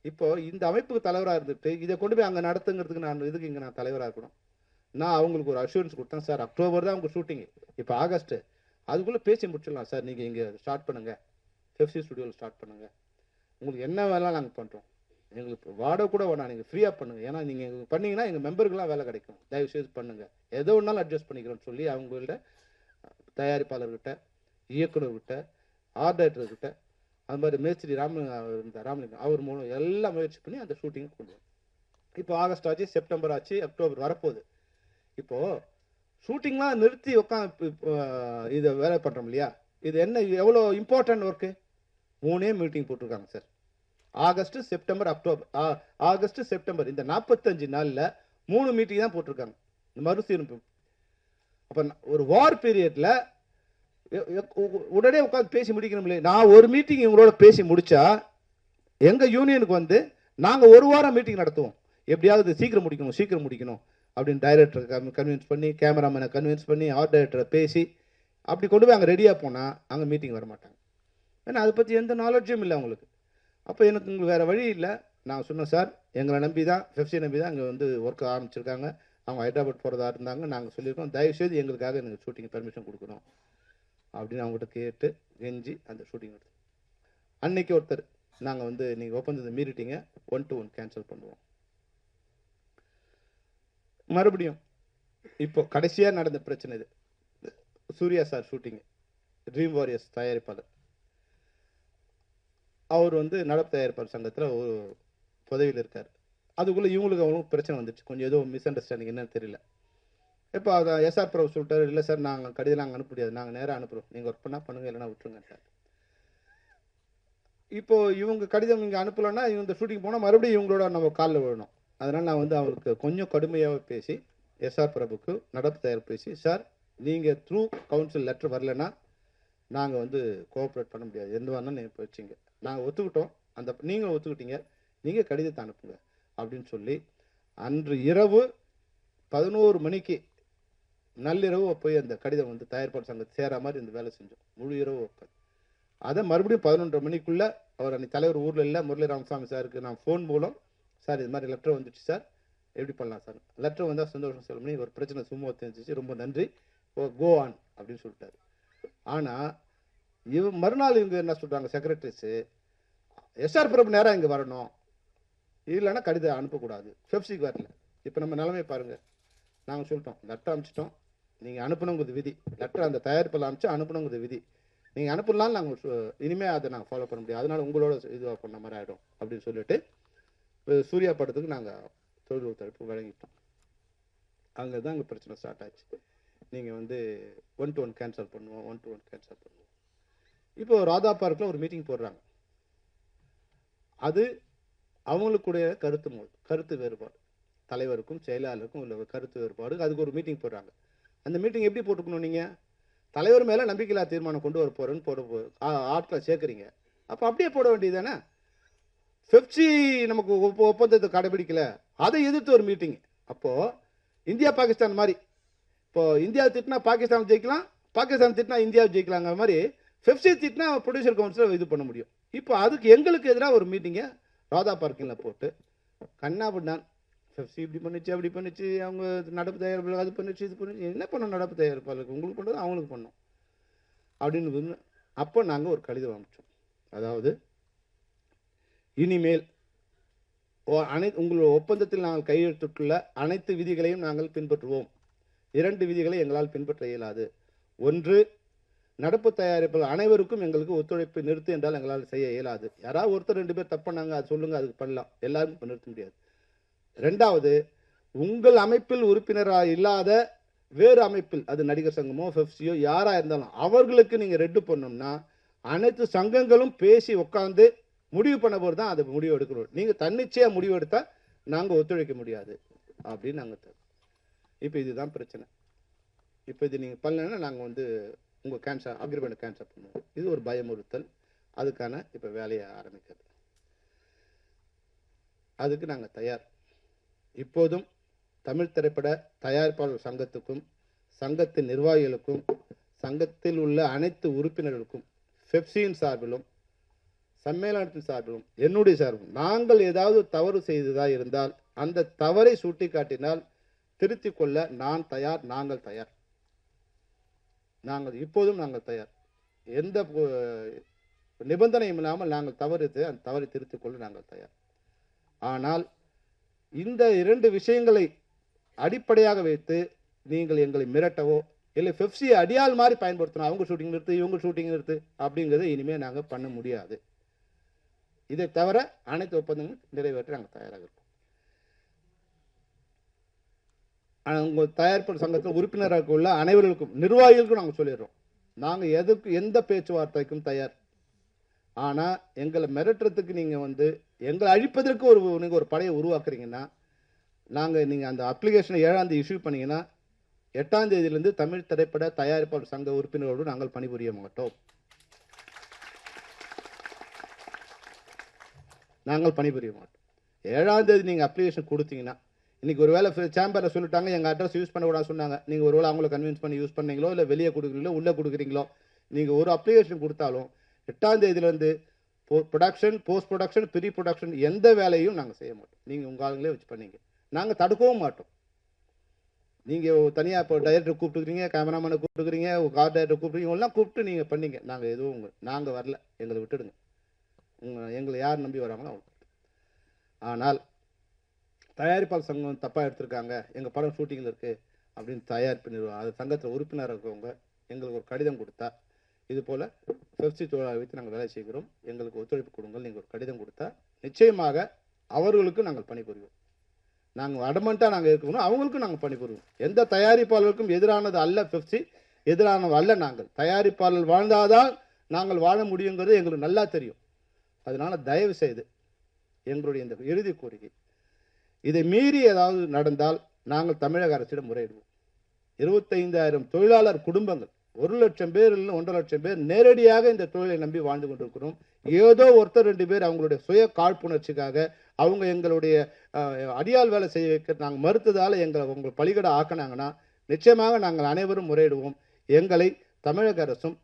A: இப்போ இந்த அமைப்புக்கு தலைவராக இருந்துட்டு இதை கொண்டு போய் அங்கே நடத்துங்கிறதுக்கு நான் இதுக்கு இங்கே நான் தலைவராக இருக்கணும். நான் அவங்களுக்கு ஒரு அஷூரன்ஸ் கொடுத்தேன், சார் அக்டோபர் தான் அவங்க ஷூட்டிங்கு, இப்போ ஆகஸ்ட்டு, அதுக்குள்ளே பேசி முடிச்சிடலாம் சார், நீங்கள் இங்கே ஸ்டார்ட் பண்ணுங்கள், FFC ஸ்டுடியோவில் ஸ்டார்ட் பண்ணுங்கள், உங்களுக்கு என்ன வேலைலாம் நாங்கள் பண்ணுறோம், எங்களுக்கு வாடகை கூட வேணாம், நீங்கள் ஃப்ரீயாக பண்ணுங்கள், ஏன்னா நீங்கள் எங்களுக்கு பண்ணிங்கன்னா எங்கள் மெம்பருக்குலாம் வேலை கிடைக்கும், தயவுசெய்து பண்ணுங்கள், எதோ ஒன்றாலும் அட்ஜஸ்ட் பண்ணிக்கிறோன்னு சொல்லி அவங்கள்ட்ட தயாரிப்பாளர்கிட்ட, இயக்குநர்கிட்ட, ஆர்ட் டைரக்டர்கிட்ட, அது மாதிரி மேஸ்திரி ராமலிங்கம் அவர் மூலம் எல்லாம் முயற்சி பண்ணி அந்த ஷூட்டிங்கை கொண்டு வரும். இப்போ ஆகஸ்ட் ஆச்சு, செப்டம்பர் ஆச்சு, அக்டோபர் வரப்போகுது. இப்போது ஷூட்டிங்லாம் நிறுத்தி உட்காந்து இதை வேலை பண்ணுறோம் இல்லையா, இது என்ன எவ்வளோ இம்பார்ட்டன்ட் ஒர்க்கு, 3 மீட்டிங் போட்டிருக்காங்க sir. August September October, August September இந்த 45 நாளில் 3 மீட்டிங் தான் போட்டிருக்காங்க மறுசீரமைப்பு. அப்போ ஒரு வார் பீரியடில் உடனே உட்காந்து பேசி முடிக்கணும் இல்லையா? நான் ஒரு மீட்டிங் இவங்களோட பேசி முடித்தா எங்கள் யூனியனுக்கு வந்து நாங்கள் 1 வாரம் மீட்டிங் நடத்துவோம், எப்படியாவது சீக்கிரம் முடிக்கணும் அப்படின்னு டைரக்டரை கன்வின்ஸ் பண்ணி, கேமராமேனை கன்வின்ஸ் பண்ணி, ஆர்ட் டைரக்டரை பேசி அப்படி கொண்டு போய் அங்கே ரெடியாக போனால் அங்கே மீட்டிங் வர மாட்டாங்க. ஏன்னா அதை பற்றி எந்த நாலேஜும் இல்லை அவங்களுக்கு. அப்போ உங்களுக்கு வேறு வழி இல்லை. நான் சொன்னேன், சார் எங்களை நம்பி தான், FFC நம்பி தான் இங்கே வந்து ஒர்க் ஆரம்பிச்சிருக்காங்க, அவங்க ஹைதராபாத் போகிறதா இருந்தாங்க, நாங்கள் சொல்லியிருக்கோம், தயவுசெய்து எங்களுக்காக எனக்கு ஷூட்டிங் பெர்மிஷன் கொடுக்கணும் அப்படின்னு அவங்ககிட்ட கேட்டு கெஞ்சி அந்த ஷூட்டிங் எடுத்தோம். அன்னைக்கு ஒருத்தர், நாங்கள் வந்து நீங்கள் ஒப்பந்தத்தை மீறிட்டீங்க, 1 to 1 கேன்சல் பண்ணுவோம். மறுபடியும் இப்போ கடைசியாக நடந்த பிரச்சனை இது. Suriya sir shooting, Dream Warriors தயாரிப்பாளர். அவர் வந்து நடப்பு தயாரிப்பாளர் சங்கத்தில் ஒரு பதவியில் இருக்கார். அதுக்குள்ளே இவங்களுக்கு அவங்களுக்கு பிரச்சனை வந்துச்சு, கொஞ்சம் ஏதோ மிஸ் அண்டர்ஸ்டாண்டிங் என்னன்னு தெரியல. இப்போ அதை எஸ்ஆர் பிரபு சொல்லிட்டாரு, இல்லை சார் நாங்கள் கடிதம் நாங்கள் அனுப்ப முடியாது, நாங்கள் நேராக அனுப்புகிறோம், நீங்கள் ஒர்க் பண்ணால் பண்ணுங்கள், இல்லைனா விட்டுருங்கட்டார். இப்போ இவங்க கடிதம் இங்கே அனுப்பலைன்னா இவங்க ஷூட்டிங் போனால் மறுபடியும் இவங்களோட நம்ம காலில் விழணும். அதனால் நான் வந்து அவருக்கு கொஞ்சம் கடுமையாக பேசி எஸ்ஆர் பிரபுக்கு நடப்பு தயார் பேசி, சார் நீங்கள் த்ரூ கவுன்சில் லெட்டர் வரலைன்னா நாங்கள் வந்து கோஆப்ரேட் பண்ண முடியாது, எந்த வரணும் நீங்கள் வச்சுங்க, நாங்கள் ஒத்துக்கிட்டோம், அந்த நீங்கள் ஒத்துக்கிட்டீங்க, நீங்கள் கடிதத்தை அனுப்புங்க அப்படின்னு சொல்லி அன்று இரவு 11 மணிக்கு நள்ளிரவு போய் அந்த கடிதம் வந்து தயாரிப்பாளர் சங்கத்தை சேர மாதிரி இந்த வேலை செஞ்சோம், முழு இரவு வைப்பேன். அதை மறுபடியும் 11:30 மணிக்குள்ளே அவர் அன்னைக்கு தலைவர் ஊரில் இல்லை, முரளி ராமசாமி சாருக்கு நான் ஃபோன் மூலம், சார் இது மாதிரி லெட்டர் வந்துச்சு சார், எப்படி பண்ணலாம் சார், லெட்டர் வந்தால் சந்தோஷம் சொல்ல முடியும், ஒரு பிரச்சனை சும்மா தெரிஞ்சிச்சு, ரொம்ப நன்றி, கோ ஆன் அப்படின்னு சொல்லிட்டாரு. ஆனால் மறுநாள் இவங்க என்ன சொல்கிறாங்க, செக்ரட்டரிஸு எஸ்ஆர் பிரபு நேராக இங்கே வரணும், இல்லைன்னா கடிதம் அனுப்பக்கூடாது, பெப்சிக்கு வரல. இப்போ நம்ம நிலைமை பாருங்கள், நாங்கள் சொல்லிட்டோம் லெட்டர் அனுப்பிச்சிட்டோம், நீங்கள் அனுப்பணுங்கிறது விதி, லெட்டர் அந்த தயாரிப்பில் அனுப்பிச்சு அனுப்பணுங்கிறது விதி, நீங்கள் அனுப்பலாம், நாங்கள் இனிமேல் அதை நாங்கள் ஃபாலோ பண்ண முடியாது, அதனால் உங்களோட இதுவாக பண்ண மாதிரி ஆகிடும் அப்படின்னு சொல்லிட்டு சூர்யா படத்துக்கு நாங்கள் தொழில் ஒத்துழைப்பு வழங்கிட்டோம். அங்கே தான் அங்கே பிரச்சனை ஸ்டார்ட் ஆச்சு. நீங்கள் வந்து 1-to-1 கேன்சல் பண்ணுவோம், 1-to-1 கேன்சல் பண்ணுவோம். இப்போ ராதா பார்க்கில் ஒரு மீட்டிங் போடுறாங்க, அது அவங்களுக்குடைய கருத்து வேறுபாடு, தலைவருக்கும் செயலாளருக்கும் உள்ள கருத்து வேறுபாடு, அதுக்கு ஒரு மீட்டிங் போடுறாங்க. அந்த மீட்டிங் எப்படி போட்டுக்கணும், நீங்கள் தலைவர் மேலே நம்பிக்கையில்லா தீர்மானம் கொண்டு வர போகிறேன்னு ஆட்களை சேர்க்குறீங்க, அப்போ அப்படியே போட வேண்டியது தானே. பெப்சி நமக்கு ஒப்பந்தத்தை கடைபிடிக்கல, அதை எதிர்த்து ஒரு மீட்டிங். அப்போது இந்தியா பாகிஸ்தான் மாதிரி, இப்போ இந்தியாவை திட்டினா பாகிஸ்தான் ஜெயிக்கலாம், பாகிஸ்தான் திட்டினா இந்தியாவை ஜெயிக்கலாங்கிற மாதிரி பெப்சி திட்டினா ப்ரொடியூசர் கவுன்சில் இது பண்ண முடியும். இப்போ அதுக்கு எங்களுக்கு எதிராக ஒரு மீட்டிங்கை ராதா பார்க்கிங்கில் போட்டு கண்ணாபின்னான், பெப்சி இப்படி பண்ணிச்சு அப்படி பண்ணிச்சு, அவங்க நடப்பு தயாரிப்பாளர் அது பண்ணிச்சு இது பண்ணிச்சு, என்ன பண்ணோம், நடப்பு தயாரிப்பாளருக்கு உங்களுக்கு பண்ணுறது அவங்களுக்கு பண்ணோம் அப்படின்னு. அப்போ நாங்கள் ஒரு கடிதம் அனுப்பிச்சோம், அதாவது இனிமேல் உங்களோட ஒப்பந்தத்தில் நாங்கள் கையெழுத்திட்டுள்ள அனைத்து விதிகளையும் நாங்கள் பின்பற்றுவோம். 2 விதிகளை எங்களால் பின்பற்ற இயலாது. ஒன்று, நடப்பு தயாரிப்பாளர் அனைவருக்கும் எங்களுக்கு ஒத்துழைப்பு நிறுத்து என்றால் எங்களால் செய்ய இயலாது. யாராவது ஒருத்தர் 2 பேர் தப்பு பண்ணாங்க, அது சொல்லுங்கள், அதுக்கு பண்ணலாம், எல்லாருக்கும் நிறுத்த முடியாது. 2வது, உங்கள் அமைப்பில் உறுப்பினராக இல்லாத வேறு அமைப்பில், அது நடிகர் சங்கமோ பெப்சியோ யாராக இருந்தாலும் அவர்களுக்கு நீங்கள் ரெட்டு பண்ணோம்னா அனைத்து சங்கங்களும் பேசி உட்காந்து முடிவு பண்ண போது தான் அதை முடிவு எடுக்கணும். நீங்கள் தன்னிச்சையாக முடிவு எடுத்தால் நாங்கள் ஒத்துழைக்க முடியாது அப்படின்னு நாங்கள். இப்போ இதுதான் பிரச்சனை. இப்போ இது நீங்கள் பண்ணலைன்னா நாங்கள் வந்து உங்கள் அக்ரிமெண்ட் கேன்சல் பண்ணுவோம். இது ஒரு பயமுறுத்தல். அதுக்கான இப்போ வேலையை ஆரம்பிக்கிறது. அதுக்கு நாங்கள் தயார். இப்போதும் தமிழ் திரைப்பட தயாரிப்பாளர் சங்கத்துக்கும் சங்கத்தின் நிர்வாகிகளுக்கும் சங்கத்தில் உள்ள அனைத்து உறுப்பினர்களுக்கும் பெப்சியின் சார்பிலும் சம்மேளனத்தின் சார்பிலும் என்னுடைய சார்பிலும் நாங்கள் ஏதாவது தவறு செய்ததாக இருந்தால் அந்த தவறை சுட்டி காட்டினால் திருத்திக் கொள்ள நான் தயார், நாங்கள் தயார். இப்போதும் நாங்கள் தயார். எந்த நிபந்தனையும் இல்லாமல் நாங்கள் அந்த தவறை திருத்திக் கொள்ள நாங்கள் தயார். ஆனால் இந்த 2 விஷயங்களை அடிப்படையாக வைத்து நீங்கள் எங்களை மிரட்டவோ இல்லை பெப்சியை அடியால் மாதிரி பயன்படுத்தணும், அவங்க ஷூட்டிங் நிறுத்து இவங்க ஷூட்டிங் நிறுத்து அப்படிங்கிறத இனிமேல் நாங்கள் பண்ண முடியாது. இதை தவிர அனைத்து ஒப்பந்தங்களும் நிறைவேற்ற நாங்கள் தயாராக இருக்கோம். உங்கள் தயாரிப்பாளர் சங்கத்தில் உறுப்பினராக உள்ள அனைவர்களுக்கும் நிர்வாகிகளுக்கும் நாங்கள் சொல்லிடுறோம், நாங்கள் எந்த பேச்சுவார்த்தைக்கும் தயார். ஆனால் எங்களை மிரட்டுறதுக்கு நீங்கள் வந்து எங்களை அழிப்பதற்கு நீங்கள் ஒரு படையை உருவாக்குறீங்கன்னா நீங்கள் அந்த அப்ளிகேஷனை 7ஆம் தேதி இஷ்யூ பண்ணீங்கன்னா 8ஆம் தேதியிலிருந்து தமிழ் திரைப்பட தயாரிப்பாளர் சங்க உறுப்பினரோடு நாங்கள் பணிபுரிய மாட்டோம். நாங்கள் பணிபுரிய மாட்டோம். 7ஆம் தேதி நீங்கள் அப்ளிகேஷன் கொடுத்தீங்கன்னா, இன்றைக்கி ஒரு வேளை சேம்பரில் சொல்லிட்டாங்க எங்கள் அட்ரஸ் யூஸ் பண்ணக்கூடாது சொன்னாங்க, நீங்கள் ஒரு வேளை அவங்கள கன்வின்ஸ் பண்ணி யூஸ் பண்ணீங்களோ இல்லை வெளியே கொடுக்குறீங்களோ உள்ளே கொடுக்குறீங்களோ, நீங்கள் ஒரு அப்ளிகேஷன் கொடுத்தாலும் 8ஆம் தேதியிலேருந்து production, post production, pre production எந்த வேலையும் நாங்கள் செய்ய மாட்டோம். நீங்கள் உங்கள் ஆளுங்களே வச்சு பண்ணீங்க, நாங்கள் தடுக்கவும் மாட்டோம். நீங்கள் தனியாக இப்போ டைரக்டர் கூப்பிட்டுக்கிறீங்க, கேமராமேனை கூப்பிட்டுக்கிறீங்க, கார் டைரக்டர் கூப்பிட்டுக்கிறீங்க, எல்லாம் கூப்பிட்டு நீங்கள் பண்ணீங்க. நாங்கள் எதுவும் நாங்கள் வரல, எங்களை விட்டுடுங்க. எங்களை யார் நம்பி வராங்களோ அவங்க. ஆனால் தயாரிப்பாளர் சங்கம் தப்பாக எடுத்திருக்காங்க, எங்கள் படம் ஷூட்டிங்கில் இருக்குது அப்படின்னு தயாரிப்பு நிறுவனம் அது சங்கத்தில் உறுப்பினராக இருக்கவங்க எங்களுக்கு ஒரு கடிதம் கொடுத்தா, இது போல் பெப்சி தொழிலாளர் வைத்து நாங்கள் வேலை செய்கிறோம், எங்களுக்கு ஒத்துழைப்பு கொடுங்கள், நீங்கள் ஒரு கடிதம் கொடுத்தா நிச்சயமாக அவர்களுக்கு நாங்கள் பணிபுரிவோம். நாங்கள் அடமெண்ட்டாக நாங்கள் இருக்கணும், அவங்களுக்கும் நாங்கள் பணிபுரிவோம். எந்த தயாரிப்பாளருக்கும் எதிரானது அல்ல பெப்சி, எதிரானது அல்ல. நாங்கள் தயாரிப்பாளர் வாழ்ந்தாதான் நாங்கள் வாழ முடியுங்கிறது எங்களுக்கு நல்லா தெரியும். அதனால் தயவு செய்து எங்களுடைய இந்த இறுதி கோரிக்கை, இதை மீறி ஏதாவது நடந்தால் நாங்கள் தமிழக அரசிடம் முறையிடுவோம். 25,000 தொழிலாளர் குடும்பங்கள், 1,00,000 பேர் இல்லை 1,50,000 பேர் நேரடியாக இந்த தொழிலை நம்பி வாழ்ந்து கொண்டிருக்கிறோம். ஏதோ ஒருத்தர் 2 பேர் அவங்களுடைய சுய காழ்ப்புணர்ச்சிக்காக அவங்க எங்களுடைய அடியால் வேலை செய்ய வைக்க நாங்கள் மறுத்ததால் உங்களை பலிகடை ஆக்கினாங்கன்னா நிச்சயமாக நாங்கள் அனைவரும் முறையிடுவோம். எங்களை தமிழக அரசும்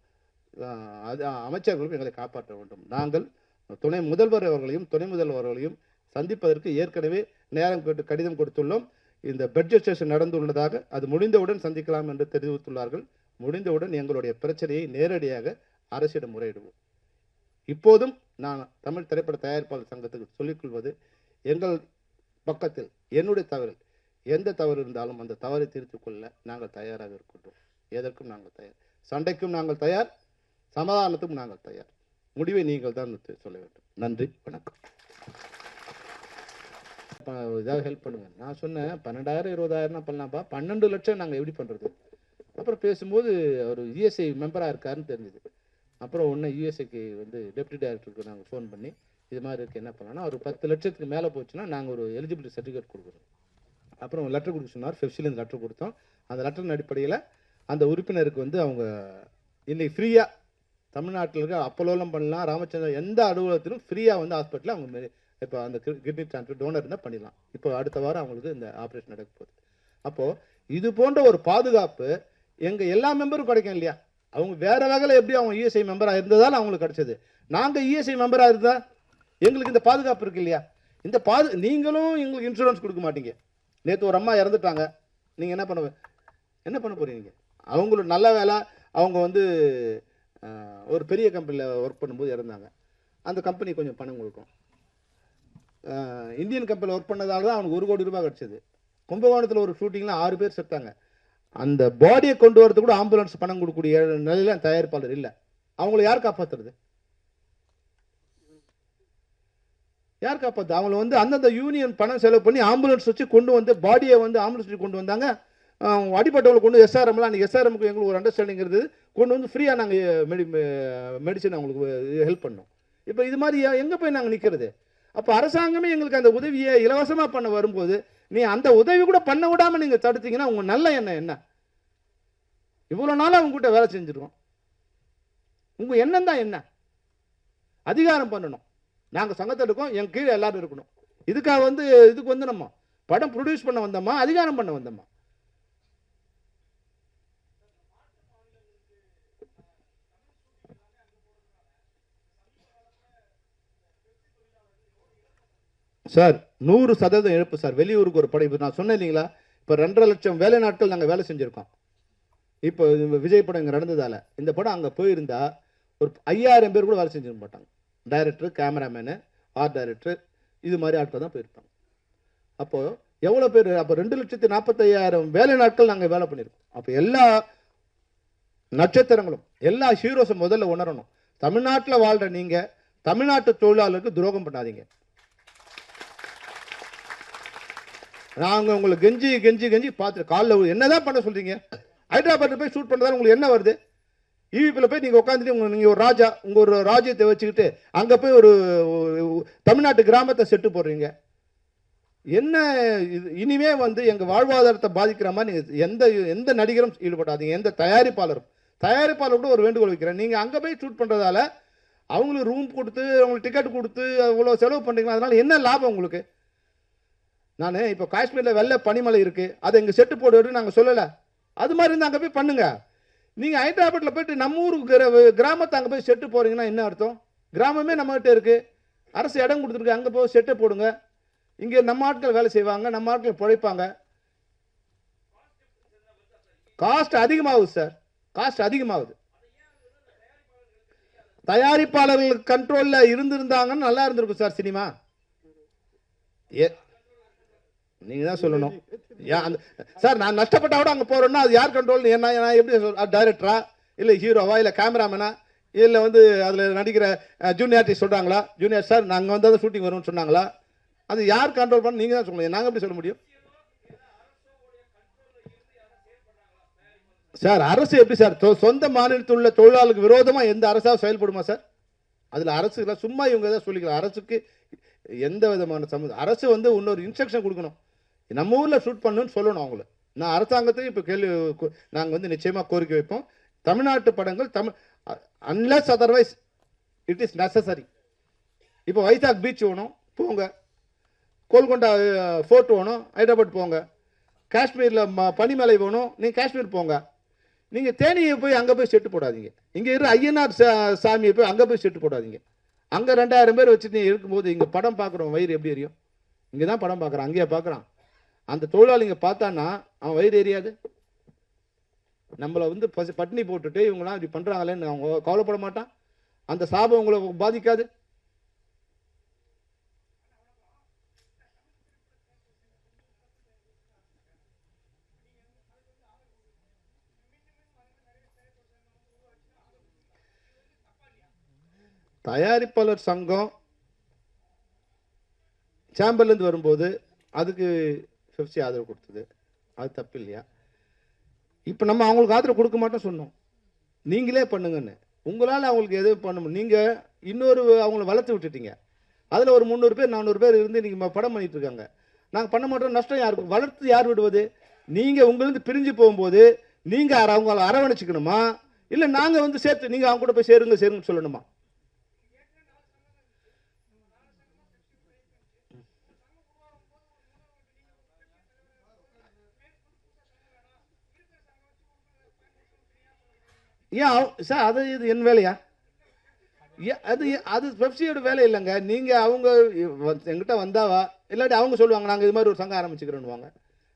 A: அமைச்சர்களும் எங்களை காப்பாற்ற வேண்டும். நாங்கள் துணை முதல்வர் அவர்களையும் துணை முதல்வர்களையும் சந்திப்பதற்கு ஏற்கனவே நேரம் கேட்டு கடிதம் கொடுத்துள்ளோம். இந்த பட்ஜெட் செஷன் நடந்துள்ளதாக, அது முடிந்தவுடன் சந்திக்கலாம் என்று தெரிவித்துள்ளார்கள். முடிந்தவுடன் எங்களுடைய பிரச்சனையை நேரடியாக அரசிடம் முறையிடுவோம். இப்போதும் நான் தமிழ் திரைப்பட தயாரிப்பாளர் சங்கத்துக்கு சொல்லிக்கொள்வது, எங்கள் பக்கத்தில் என்னுடைய தவறு எந்த தவறு இருந்தாலும் அந்த தவறை திருத்திக் கொள்ள நாங்கள் தயாராக இருக்கின்றோம். எதற்கும் நாங்கள் தயார், சண்டைக்கும் நாங்கள் தயார், சமாதானத்துக்கும் நாங்கள் தயார். முடிவை நீங்கள் தான் சொல்ல வேண்டும். நன்றி, வணக்கம். ஏதாவது ஹெல்ப் பண்ணுங்க. நான் சொன்னேன் 12,000 20,000 பண்ணலாம்ப்பா, 12 லட்சம் நாங்கள் எப்படி பண்ணுறது? அப்புறம் பேசும்போது அவர் யுஎஸ்ஐ மெம்பராக இருக்காருன்னு தெரிஞ்சுது. அப்புறம் ஒன்று யுஎஸ்ஐக்கு டெப்டி டைரக்டருக்கு நாங்கள் ஃபோன் பண்ணி இது மாதிரி இருக்குது என்ன பண்ணலாம்னா, ஒரு 10 லட்சத்துக்கு மேலே போச்சுன்னா நாங்கள் ஒரு எலிஜிபிலிட்டி சர்டிஃபிகேட் கொடுக்குறோம். அப்புறம் லெட்டர் கொடுக்க சொன்னார். பெப்சிலேருந்து லெட்டர் கொடுத்தோம். அந்த லெட்டரின் அடிப்படையில் அந்த உறுப்பினருக்கு அவங்க இன்னைக்கு ஃப்ரீயாக தமிழ்நாட்டில் இருக்க அப்போலோலாம் பண்ணலாம், ராமச்சந்திரன் எந்த அலுவலகத்திலும் ஃப்ரீயாக ஹாஸ்பிட்டலில் அவங்க இப்போ அந்த கிட்னி டிரான்ஸ்ஃபர் டோனர் இருந்தால் பண்ணிடலாம். இப்போ அடுத்த வாரம் அவங்களுக்கு இந்த ஆப்ரேஷன் நடக்க போகுது. அப்போது இது போன்ற ஒரு பாதுகாப்பு எங்கள் எல்லா மெம்பரும் கிடைக்கும் இல்லையா? அவங்க வேறு வகையில் எப்படி அவங்க இஎஸ்ஐ மெம்பராக இருந்ததால் அவங்களுக்கு கிடைச்சது. நாங்கள் இஎஸ்ஐ மெம்பராக இருந்தால் எங்களுக்கு இந்த பாதுகாப்பு இருக்குது இல்லையா? இந்த நீங்களும் எங்களுக்கு இன்சூரன்ஸ் கொடுக்க மாட்டீங்க. நேற்று ஒரு அம்மா இறந்துட்டாங்க, நீங்கள் என்ன பண்ண போகிறீங்க? அவங்களோட நல்ல வேலை, அவங்க ஒரு பெரிய கம்பெனியில் ஒர்க் பண்ணும்போது இறந்தாங்க. அந்த கம்பெனி கொஞ்சம் பணம் கொடுக்கும். இந்தியன் கம்பெனியில் ஒர்க் பண்ணதால தான் அவனுக்கு 1 கோடி ரூபாய் கிடச்சிது. கும்பகோணத்தில் ஒரு ஷூட்டிங்கில் 6 பேர் செத்தாங்க. அந்த பாடியை கொண்டு வரது கூட ஆம்புலன்ஸ் பணம் கொடுக்கக்கூடிய நிலையில் தயாரிப்பாளர் இல்லை. அவங்கள யார் காப்பாற்றுறது? யார் காப்பாற்று? அவங்கள அந்தந்த யூனியன் பணம் செலவு பண்ணி ஆம்புலன்ஸ் வச்சு கொண்டு பாடியை ஆம்புலன்ஸ் வச்சு கொண்டு வந்தாங்க. அடிப்பட்டவங்களை கொண்டு எஸ்ஆர்எம்லாம், அன்றைக்கி எஸ்ஆர்எம்க்கு எங்களுக்கு ஒரு அண்டர்ஸ்டாண்டிங் இருந்தது. கொண்டு ஃப்ரீயாக நாங்கள் மெடிசன் அவங்களுக்கு ஹெல்ப் பண்ணோம். இப்போ இது மாதிரி எங்கே போய் நாங்கள் நிற்கிறது? அப்போ அரசாங்கமே எங்களுக்கு அந்த உதவியை இலவசமாக பண்ண வரும்போது நீ அந்த உதவி கூட பண்ண விடாமல் நீங்கள் தடுத்தீங்கன்னா உங்கள் நல்ல எண்ணம் என்ன? இவ்வளோ நாளாக அவங்க கிட்ட வேலை செஞ்சுருக்கோம். உங்கள் எண்ணம் தான் என்ன? அதிகாரம் பண்ணணும். நாங்கள் சங்கத்தில் இருக்கோம், என் கீழே எல்லாரும் இருக்கணும். இதுக்காக இதுக்கு நம்ம படம் ப்ரொடியூஸ் பண்ண வந்தோமா, அதிகாரம் பண்ண வந்தோமா? சார் 100% இழப்பு சார். வெளியூருக்கு ஒரு படம், இப்போ நான் சொன்னேன் இல்லைங்களா, இப்போ 2.5 லட்சம் வேலை நாட்கள் நாங்கள் வேலை செஞ்சுருக்கோம். இப்போ விஜய் படம் இங்கே நடந்ததால் இந்த படம் அங்கே போயிருந்தா ஒரு 5000 பேர் கூட வேலை செஞ்சிருக்க மாட்டாங்க. டைரக்டர், கேமராமேனு, ஆர்ட் டைரக்டர், இது மாதிரி ஆட்கள் தான் போயிருப்பாங்க. அப்போது எவ்வளோ பேர்? அப்போ 2,45,000 வேலை நாட்கள் நாங்கள் வேலை பண்ணியிருக்கோம். அப்போ எல்லா நட்சத்திரங்களும் எல்லா ஹீரோஸும் முதல்ல உணரணும். தமிழ்நாட்டில் வாழ்கிற நீங்கள் தமிழ்நாட்டு தொழிலாளருக்கு துரோகம் பண்ணாதீங்க. நாங்கள் உங்களை கெஞ்சி கெஞ்சி கெஞ்சி பார்த்துட்டு காலில் என்னதான் பண்ண சொல்கிறீங்க? ஹைதராபாத்தில் போய் ஷூட் பண்ணுறதால உங்களுக்கு என்ன வருது? ஈவிபியில் போய் நீங்கள் உட்காந்துட்டு நீங்கள் ஒரு ராஜா, உங்கள் ஒரு ராஜ்யத்தை வச்சுக்கிட்டு அங்கே போய் ஒரு தமிழ்நாட்டு கிராமத்தை செட்டு போடுறீங்க. என்ன இது? இனிமே எங்கள் வாழ்வாதாரத்தை பாதிக்கிற மாதிரி நீங்கள் எந்த நடிகரும் ஈடுபடாதீங்க, எந்த தயாரிப்பாளர் கூட ஒரு வேண்டுகோள் வைக்கிறேன். நீங்கள் அங்கே போய் ஷூட் பண்ணுறதால அவங்களுக்கு ரூம் கொடுத்து அவங்களுக்கு டிக்கெட் கொடுத்து அவ்வளோ செலவு பண்ணுறீங்களா? அதனால் என்ன லாபம் உங்களுக்கு? நான் இப்போ காஷ்மீரில் வெள்ளை பனிமலை இருக்குது, அதை இங்கே செட்டு போடுன்னு நாங்கள் சொல்லலை. அது மாதிரி இருந்தால் அங்கே போய் பண்ணுங்க. நீங்கள் ஹைதராபாத்தில் போய்ட்டு நம்ம ஊர் கிராமத்தை அங்கே போய் செட்டு போகிறீங்கன்னா என்ன அர்த்தம்? கிராமமே நம்மகிட்ட இருக்குது, அரசு இடம் கொடுத்துருக்கு, அங்கே போய் செட்டை போடுங்க. இங்கே நம்ம ஆட்கள் வேலை செய்வாங்க, நம்ம ஆட்கள் பிழைப்பாங்க. காஸ்ட் அதிகமாகுது சார், காஸ்ட் அதிகமாகுது. தயாரிப்பாளர்கள் கண்ட்ரோலில் இருந்திருந்தாங்கன்னு நல்லா இருந்திருக்கும் சார் சினிமா. நீங்கள் தான் சொல்லணும். ஏன் அந்த சார் நான் நஷ்டப்பட்டா கூட அங்கே போகிறேன்னா அது யார் கண்ட்ரோல்? என்ன நான் எப்படி டைரக்டரா இல்லை ஹீரோவா இல்லை கேமராமேனா இல்லை வந்து அதில் நடிக்கிற ஜூனியர் ஆர்டிஸ்ட் சொல்கிறாங்களா, ஜூனியர் சார் நாங்கள் வந்து தான் ஷூட்டிங் வரும்னு சொன்னாங்களா? அது யார் கண்ட்ரோல் பண்ண நீங்கள் தான் சொல்லுங்கள். நாங்கள் எப்படி சொல்ல முடியும் சார்? அரசு எப்படி சார் சொந்த மாநிலத்தில் உள்ள தொழிலாளருக்கு விரோதமாக எந்த அரசாக செயல்படுமா சார்? அதில் அரசு சும்மா இவங்க தான் சொல்லிக்கலாம். அரசுக்கு எந்த விதமான அரசு வந்து இன்னொரு இன்ஸ்ட்ரக்ஷன் கொடுக்கணும். நம்ம ஊரில் ஷூட் பண்ணணும்னு சொல்லணும் அவங்கள. நான் அரசாங்கத்தையும் இப்போ கேள்வி நாங்கள் வந்து நிச்சயமாக கோரிக்கை வைப்போம். தமிழ்நாட்டு படங்கள் unless otherwise it is necessary. இப்போ வைசாக் பீச் வேணும் போங்க, கோல்கொண்டா ஃபோர்ட் வேணும் ஹைதராபாத் போங்க, காஷ்மீரில் பனிமலை வேணும் நீங்கள் காஷ்மீர் போங்க. நீங்கள் தேனியை போய் அங்கே போய் செட்டு போடாதீங்க. இங்கே இருக்கிற ஐயனார் சாமியை போய் அங்கே போய் செட்டு போடாதீங்க. அங்கே 2000 பேர் வச்சுட்டு நீ இருக்கும்போது இங்கே படம் பார்க்குறோம் வயிறு எப்படி எரியும்? இங்கே தான் படம் பார்க்குறான், அங்கேயே பார்க்குறான். அந்த தொழிலாளிங்க பார்த்தான்னா அவன் வயிறு எரியாது? நம்மளை வந்து பட்டினி போட்டுட்டு இவங்களாம் இப்படி பண்ணுறாங்களேன்னு அவங்க கவலைப்பட மாட்டான்? அந்த சாபம் உங்களை பாதிக்காது? தயாரிப்பாளர் சங்கம் சேம்பர்லேருந்து வரும்போது அதுக்கு பெப்சி ஆதரவு கொடுத்தது, அது தப்பு இல்லையா? இப்போ நம்ம அவங்களுக்கு ஆதரவு கொடுக்க மாட்டோம் சொன்னோம், நீங்களே பண்ணுங்கன்னு. உங்களால் அவங்களுக்கு எதுவும் பண்ண முடியும்? நீங்கள் இன்னொரு அவங்கள வளர்த்து விட்டுட்டீங்க. அதில் ஒரு 300 பேர் 400 பேர் இருந்து நீங்கள் படம் பண்ணிட்டு இருக்காங்க. நாங்கள் பண்ண மாட்டோம், நஷ்டம் யாருக்கு? வளர்த்து யார் விடுவது? நீங்கள் உங்களிருந்து பிரிஞ்சு போகும்போது நீங்கள் அவங்கள அரவணைச்சிக்கணுமா இல்லை நாங்கள் வந்து சேர்த்து நீங்கள் அவங்க கூட போய் சேருங்கன்னு சொல்லணுமா? ஏன் சார் அது இது என் வேலையா? அது அது பெப்சியோட வேலை இல்லைங்க. நீங்கள் அவங்க எங்கிட்ட வந்தாவா இல்லாட்டி அவங்க சொல்லுவாங்க நாங்கள் இது மாதிரி ஒரு சங்கம் ஆரம்பிச்சுக்கிறோன்னுவாங்க.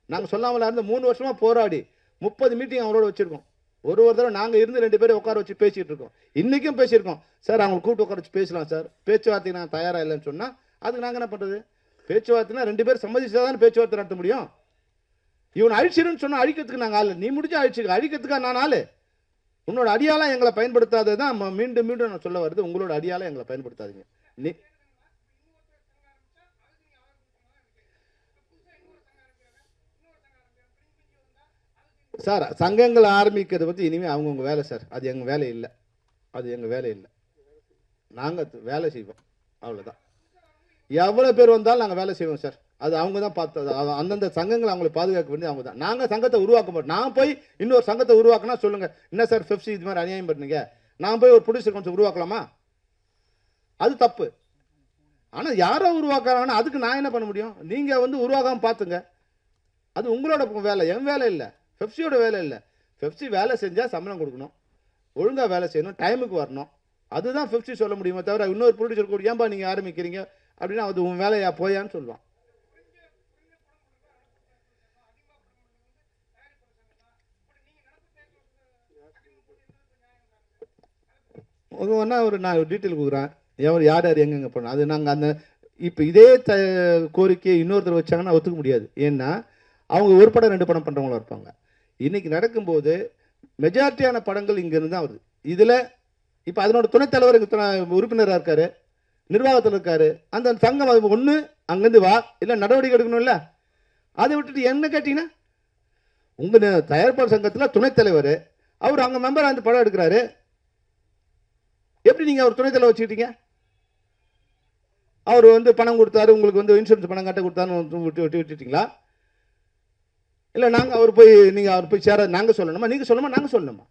A: நாங்கள் சொல்லாமல இருந்து 3 வருஷமாக போராடி 30 மீட்டிங் அவங்களோட வச்சுருக்கோம். ஒரு தடவை நாங்கள் இருந்து 2 பேரும் உட்கார வச்சு பேசிகிட்டு இருக்கோம். இன்றைக்கும் பேசியிருக்கோம். சார் அவங்க கூப்பிட்டு உட்கார வச்சு பேசலாம் சார், பேச்சுவார்த்தைக்கு நான் தயாராக இல்லைன்னு சொன்னால் அதுக்கு நாங்கள் என்ன பண்ணுறது? பேச்சுவார்த்தைனா 2 பேர் சம்மதிச்சா தான் பேச்சுவார்த்தை நடத்த முடியும். இவனை அழிச்சிருன்னு சொன்னால் அழிக்கிறதுக்கு நாங்கள் ஆள், நீ முடிஞ்சா அழிச்சிக்க, அழிக்கிறதுக்காக நான் ஆள். உன்னோட அடியாலாம் எங்களை பயன்படுத்தாது தான் மீண்டும் மீண்டும் நான் சொல்ல வருது. உங்களோட அடியாலாம் எங்களை பயன்படுத்தாதீங்க. நீ சார் சங்கங்கள் ஆரம்பிக்கிறத பற்றி இனிமேல் அவங்கவுங்க வேலை சார், அது எங்கள் வேலை இல்லை. அது எங்கள் வேலை இல்லை. நாங்கள் வேலை செய்வோம், அவ்வளோதான். எவ்வளோ பேர் வந்தாலும் நாங்கள் வேலை செய்வோம் சார். அது அவங்க தான் பார்த்தது. அந்தந்த சங்கங்களை அவங்களை பாதுகாக்க வேண்டியது அவங்க தான். நாங்கள் சங்கத்தை உருவாக்க மாட்டோம். நான் போய் இன்னொரு சங்கத்தை உருவாக்கினா சொல்லுங்கள், என்ன சார் பெப்சி இது மாதிரி அநியாயம் பண்ணீங்க, நான் போய் ஒரு ப்ரொடியூசர் கொஞ்சம் உருவாக்கலாமா? அது தப்பு. ஆனால் யாரோ உருவாக்குறாங்கன்னா அதுக்கு நான் என்ன பண்ண முடியும்? நீங்கள் வந்து உருவாக்காமல் பார்த்துங்க, அது உங்களோட வேலை, என் வேலை இல்லை, பெப்சியோட வேலை இல்லை. பெப்சி வேலை செஞ்சால் சம்பளம் கொடுக்கணும், ஒழுங்காக வேலை செய்யணும், டைமுக்கு வரணும். அதுதான் பெப்சி சொல்ல முடியுமே தவிர இன்னொரு ப்ரொடியூசர் கூட ஏன்பா நீங்கள் ஆரம்பிக்கிறீங்க அப்படின்னா அது உன் வேலையா போயான்னு சொல்லுவான். ஒன்றா நான் ஒரு டீட்டெயில் கொடுக்குறேன், யார் யார் எங்கெங்கே பண்ணணும். அது நாங்கள் அந்த இப்போ இதே கோரிக்கையை இன்னொருத்தர் வச்சாங்கன்னா ஒத்துக்க முடியாது. ஏன்னா அவங்க ஒரு படம் 2 படம் பண்ணுறவங்களா இருப்பாங்க. இன்றைக்கி நடக்கும்போது மெஜாரிட்டியான படங்கள் இங்கேருந்து தான் வருது. இதில் இப்போ அதனோட துணைத் தலைவர் இங்கே உறுப்பினராக இருக்கார், நிர்வாகத்தில் இருக்கார். அந்த சங்கம் அது ஒன்று அங்கேருந்து வா இல்லை நடவடிக்கை எடுக்கணும்ல. அதை விட்டுட்டு என்ன கேட்டிங்கன்னா உங்கள் தயாரிப்பாளர் சங்கத்தில் துணைத் தலைவர் அவர் அங்கே மெம்பராக வந்து படம் எடுக்கிறாரு, எப்படி நீங்கள் அவர் துணைத் தலைவர் வச்சுக்கிட்டீங்க? அவர் வந்து பணம் கொடுத்தாரு, உங்களுக்கு வந்து இன்சூரன்ஸ் பணம் கட்ட கொடுத்தாருன்னு விட்டுட்டீங்களா? இல்லை நாங்கள் அவர் போய் நீங்கள் அவர் போய் சேர நாங்கள் சொல்லணுமா, நீங்கள் சொல்லணுமா, நாங்கள் சொல்லணுமா?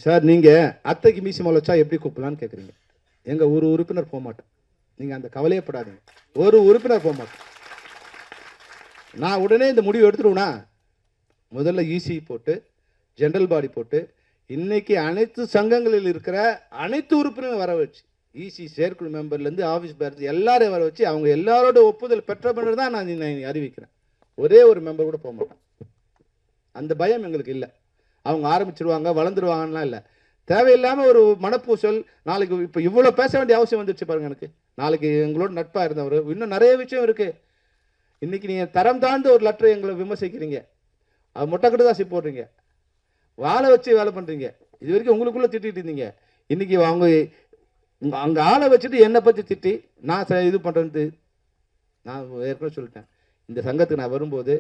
A: சார் நீங்கள் அத்தைக்கு மீசி முளைச்சா எப்படி கூப்பிடலான்னு கேட்குறீங்க. எங்கள் ஒரு உறுப்பினர் போக மாட்டேன், நீங்கள் அந்த கவலையப்படாதீங்க. ஒரு உறுப்பினர் போக மாட்டேன். நான் உடனே இந்த முடிவு எடுத்துருவேனா, முதல்ல இசி போட்டு ஜென்ரல் பாடி போட்டு இன்னைக்கு அனைத்து சங்கங்களில் இருக்கிற அனைத்து உறுப்பினரும் வர வச்சு, இசி செயற்குழு மெம்பர்லேருந்து ஆஃபீஸ் பேரண்ட்ஸ் எல்லாரையும் வர வச்சு அவங்க எல்லாரோட ஒப்புதல் பெற்ற பின்னர் தான் நான் அறிவிக்கிறேன். ஒரே ஒரு மெம்பர் கூட போக மாட்டேன். அந்த பயம் எங்களுக்கு இல்லை. அவங்க ஆரம்பிச்சிருவாங்க வளர்ந்துருவாங்கலாம் இல்லை. தேவையில்லாமல் ஒரு மனப்பூசல். நாளைக்கு இப்போ இவ்வளோ பேச வேண்டிய அவசியம் வந்துடுச்சு பாருங்க. எனக்கு நாளைக்கு எங்களோட நட்பாக இருந்தவர் இன்னும் நிறைய விஷயம் இருக்குது. இன்றைக்கி நீங்கள் தரம் தாழ்ந்து ஒரு லெட்டர் எங்களை விமர்சிக்கிறீங்க, அது மொட்டைக்கட்டுதாசி போடுறீங்க, வாழை வச்சு வேலை பண்ணுறீங்க. இது வரைக்கும் உங்களுக்குள்ளே திட்டிகிட்டு இருந்தீங்க. இன்றைக்கி அவங்க அங்கே ஆளை வச்சுட்டு என்னை பற்றி திட்டி நான் இது பண்ணுறது. நான் ஏற்கனவே சொல்லிட்டேன், இந்த சங்கத்துக்கு நான் வரும்போது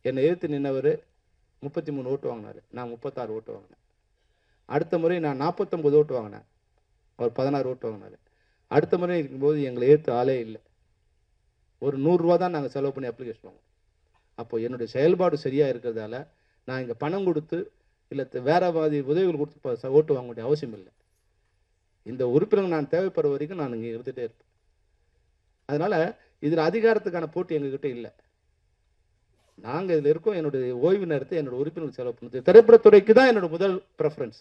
A: என்னை எதிர்த்து நின்றவர் 33 ஓட்டு வாங்கினார், நான் 36 ஓட்டு வாங்கினேன். அடுத்த முறை நான் 49 ஓட்டு வாங்கினேன், அவர் 16 ஓட்டு வாங்கினார். அடுத்த முறை இருக்கும்போது எங்களை எதிர்த்து ஆளே இல்லை. ஒரு 100 ரூபா தான் நாங்கள் செலவு பண்ணி அப்ளிகேஷன் வாங்குவோம். அப்போ என்னுடைய செயல்பாடு சரியாக இருக்கிறதால நான் இங்கே பணம் கொடுத்து இல்லை வேற மாதிரி உதவிகள் கொடுத்து ஓட்டு வாங்க வேண்டிய அவசியம் இல்லை. இந்த உறுப்பினர்கள் நான் தேவைப்படுற வரைக்கும் நான் இங்கே இருந்துகிட்டே இருப்பேன். அதனால் இதில் அதிகாரத்துக்கான போட்டி எங்ககிட்ட இல்லை. நாங்கள் இதில் இருக்கோம். என்னுடைய ஓய்வு நேரத்தை என்னோட உறுப்பினர்கள் செலவு பண்ணுறது. திரைப்படத்துறைக்கு தான் என்னோட முதல் ப்ரெஃபரன்ஸ்.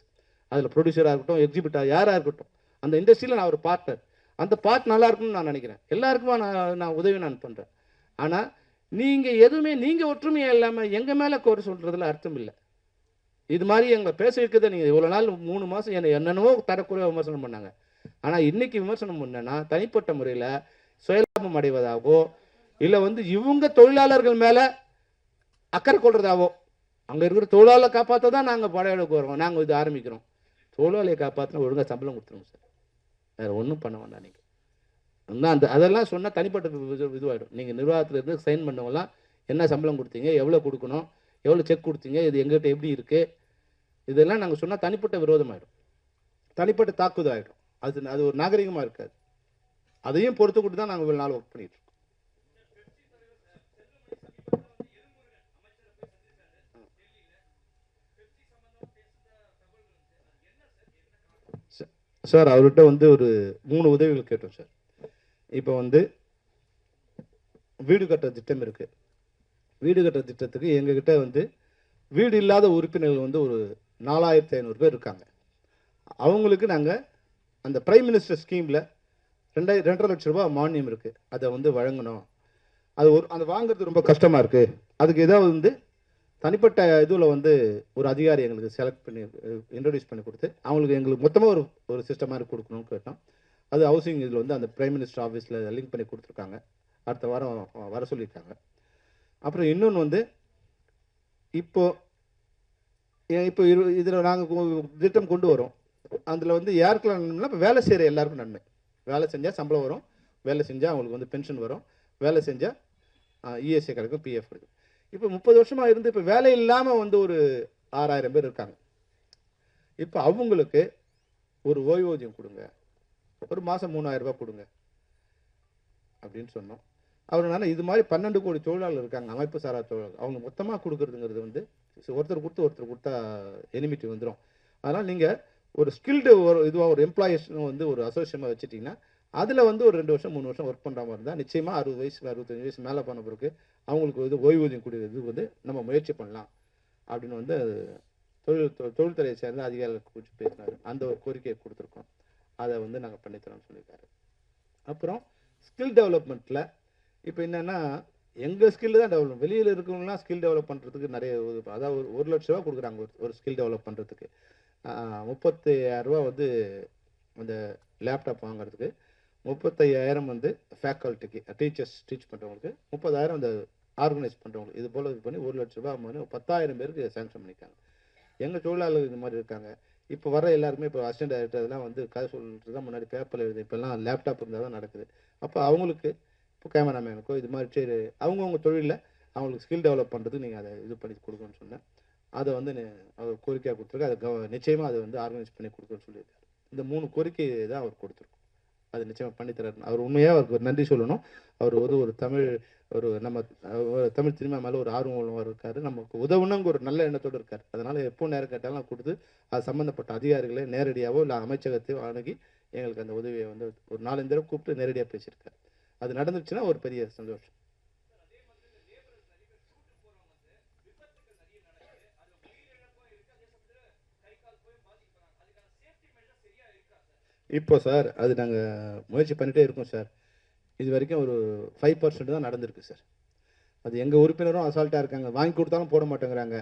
A: அதில் ப்ரொடியூசராக இருக்கட்டும், எக்ஸிபிட்டாக யாராக இருக்கட்டும், அந்த இண்டஸ்ட்ரியில் நான் ஒரு பார்ட்னர். அந்த பார்ட் நல்லா இருக்கும்னு நான் நினைக்கிறேன். எல்லாருக்குமா நான் உதவி நான் பண்ணுறேன். ஆனால் நீங்கள் எதுவுமே நீங்கள் ஒற்றுமையாக இல்லாமல் எங்கள் மேலே கோரி சொல்கிறதுல அர்த்தம் இல்லை. இது மாதிரி எங்களை பேச வைக்கிறத நீங்கள் இவ்வளோ நாள் 3 மாதம் என்னென்னவோ தரக்குறைய விமர்சனம் பண்ணாங்க. ஆனால் இன்றைக்கி விமர்சனம் பண்ணேன்னா தனிப்பட்ட முறையில் சுயலாபம் அடைவதாகவோ இல்லை இவங்க தொழிலாளர்கள் மேலே அக்கறை கொள்றதாவோ, அங்கே இருக்கிற தொழிலாளரை காப்பாற்ற தான் நாங்கள் படையெடுக்க வரோம். நாங்கள் இது ஆரம்பிக்கிறோம். தொழிலாளியை காப்பாற்றினா ஒழுங்காக சம்பளம் கொடுத்துருங்க சார், வேறு ஒன்றும் பண்ண வேண்டாம். நீங்கள் இன்னும் அதெல்லாம் சொன்னால் தனிப்பட்ட இதுவாகிடும். நீங்கள் நிர்வாகத்தில் இருந்து சைன் பண்ணவங்களாம் என்ன சம்பளம் கொடுத்தீங்க, எவ்வளோ கொடுக்கணும், எவ்வளோ செக் கொடுத்தீங்க, இது எங்கள்கிட்ட எப்படி இருக்குது, இதெல்லாம் நாங்கள் சொன்னால் தனிப்பட்ட விரோதமாகிடும், தனிப்பட்ட தாக்குதலாகிடும். அது ஒரு நாகரிகமாக இருக்காது. அதையும் பொறுத்துக்கிட்டு தான் நாங்கள் இவ்வளோ நாள் ஒர்க் பண்ணிட்டு இருக்கோம். சார் அவர்கிட்ட ஒரு 3 உதவிகள் கேட்டோம் சார். இப்போ வீடு கட்டுற திட்டம் இருக்குது. வீடு கட்டுற திட்டத்துக்கு எங்ககிட்ட வீடு இல்லாத உறுப்பினர்கள் ஒரு 4500 பேர் இருக்காங்க. அவங்களுக்கு நாங்கள் அந்த பிரைம் மினிஸ்டர் ஸ்கீமில் 2.5 லட்ச ரூபா மானியம் இருக்குது, அதை வழங்கணும். அது அந்த வாங்குறது ரொம்ப கஷ்டமாக இருக்குது. அதுக்கு ஏதாவது தனிப்பட்ட இதில் ஒரு அதிகாரி எங்களுக்கு செலக்ட் பண்ணி இன்ட்ரடியூஸ் பண்ணி கொடுத்து எங்களுக்கு மொத்தமாக ஒரு சிஸ்டம் மாதிரி கொடுக்கணும்னு கேட்டோம். அது ஹவுசிங் இதில் அந்த பிரைம் மினிஸ்டர் ஆஃபீஸில் லிங்க் பண்ணி கொடுத்துருக்காங்க. அடுத்த வாரம் வர சொல்லியிருக்காங்க. அப்புறம் இன்னொன்று இப்போ இதில் நாங்கள் திட்டம் கொண்டு வரோம். அதில் யாருக்கெல்லாம் நன்மைனா, இப்போ வேலை செய்கிற எல்லாருக்கும் நன்மை. வேலை செஞ்சால் சம்பளம் வரும், வேலை செஞ்சால் அவங்களுக்கு பென்ஷன் வரும், வேலை செஞ்சால் இஎஸ்ஐ கிடைக்கும், பிஎஃப் கிடைக்கும். இப்போ 30 வருஷமாக இருந்து இப்போ வேலை இல்லாமல் ஒரு 6000 பேர் இருக்காங்க. இப்போ அவங்களுக்கு ஒரு ஓய்வூதியம் கொடுங்க, ஒரு மாதம் 3000 ரூபாய் கொடுங்க அப்படின்னு சொன்னோம். அவர் இது மாதிரி 12 கோடி தொழிலாளர்கள் இருக்காங்க, அமைப்பு சாரா தொழிலாளர்கள். அவங்க மொத்தமாக கொடுக்குறதுங்கிறது ஒருத்தர் கொடுத்தா எனிமிட்டி வந்துடும். அதனால் நீங்கள் ஒரு ஸ்கில்டு இதுவாக ஒரு எம்ப்ளாயிஸ் ஒரு அசோசியேஷனாக வச்சுட்டிங்கன்னா அதில் ஒரு 2 வருஷம் 3 வருஷம் ஒர்க் பண்ணுற மாதிரி இருந்தால் நிச்சயமாக 60 வயசு 65 வயசு மேலே பண்ண பிறகு அவங்களுக்கு ஓய்வூதியம் கூடியது நம்ம முயற்சி பண்ணலாம் அப்படின்னு தொழில்துறையை சேர்ந்த அதிகாரிகள் குறித்து பேசினார். அந்த ஒரு கோரிக்கையை கொடுத்துருக்கோம். அதை நாங்கள் பண்ணித்தரோம்னு சொல்லியிருக்காரு. அப்புறம் ஸ்கில் டெவலப்மெண்ட்டில் இப்போ என்னென்னா எங்கள் ஸ்கில் தான் டெவலப், வெளியில் இருக்கிறவங்களாம் ஸ்கில் டெவலப் பண்ணுறதுக்கு நிறைய அதாவது 1 லட்ச ரூபா கொடுக்குறாங்க ஒரு ஸ்கில் டெவலப் பண்ணுறதுக்கு. 35,000 ரூபா அந்த லேப்டாப் வாங்குறதுக்கு, 35,000 ஃபேக்கல்ட்டிக்கு டீச்சர்ஸ் டீச் பண்ணுறவங்களுக்கு, 30,000 அந்த ஆர்கனைஸ் பண்ணுறவங்களுக்கு. இது போல் இது பண்ணி 1 லட்ச ரூபா 10,000 பேருக்கு சேங்ஷன் பண்ணியிருக்காங்க. எங்கள் தொழிலாளர்கள் இந்த மாதிரி இருக்காங்க. இப்போ வர எல்லாருமே இப்போ அசிஸ்டன்ட் டைரக்டர் அதெல்லாம் கதை சொல்லிட்டு தான் முன்னாடி பேப்பரில் எழுது, இப்போல்லாம் லேப்டாப் இருந்தால் தான் நடக்குது. அப்போ அவங்களுக்கு இப்போ கேமராமேனுக்கோ இது மாதிரி சரி அவங்கவுங்க தொழிலில் அவங்களுக்கு ஸ்கில் டெவலப் பண்ணுறதுக்கு நீங்கள் அதை இது பண்ணி கொடுக்கணும்னு சொன்னேன். அதை அவர் கோரிக்கையாக கொடுத்துருக்கு. அதை நிச்சயமாக அதை ஆர்கனைஸ் பண்ணி கொடுக்கணும்னு சொல்லியிருக்காரு. இந்த 3 கோரிக்கை தான் அவர் கொடுத்துருக்கோம். அது நிச்சயமாக பண்ணித்தராரு. அவர் உண்மையாக அவருக்கு ஒரு நன்றி சொல்லணும். அவர் ஒரு தமிழ் நம்ம தமிழ் சினிமா மேலே ஒரு ஆர்வம் உள்ளவர் இருக்கார். நமக்கு உதவுணுங்க ஒரு நல்ல எண்ணத்தோடு இருக்கார். அதனால் எப்போ நேரம் கேட்டாலும் கொடுத்து அது சம்மந்தப்பட்ட அதிகாரிகளை நேரடியாகவோ இல்லை அமைச்சகத்தையோ அணுகி எங்களுக்கு அந்த உதவியை ஒரு 4-5 தடவை கூப்பிட்டு நேரடியாக பேசியிருக்காரு. அது நடந்துச்சுன்னா ஒரு பெரிய சந்தோஷம். இப்போ சார் அது நாங்கள் முயற்சி பண்ணிகிட்டே இருக்கோம் சார். இது வரைக்கும் ஒரு 5% தான் நடந்திருக்கு சார். அது எங்கள் உறுப்பினரும் அசால்ட்டாக இருக்காங்க. வாங்கி கொடுத்தாலும் போட மாட்டேங்கிறாங்க.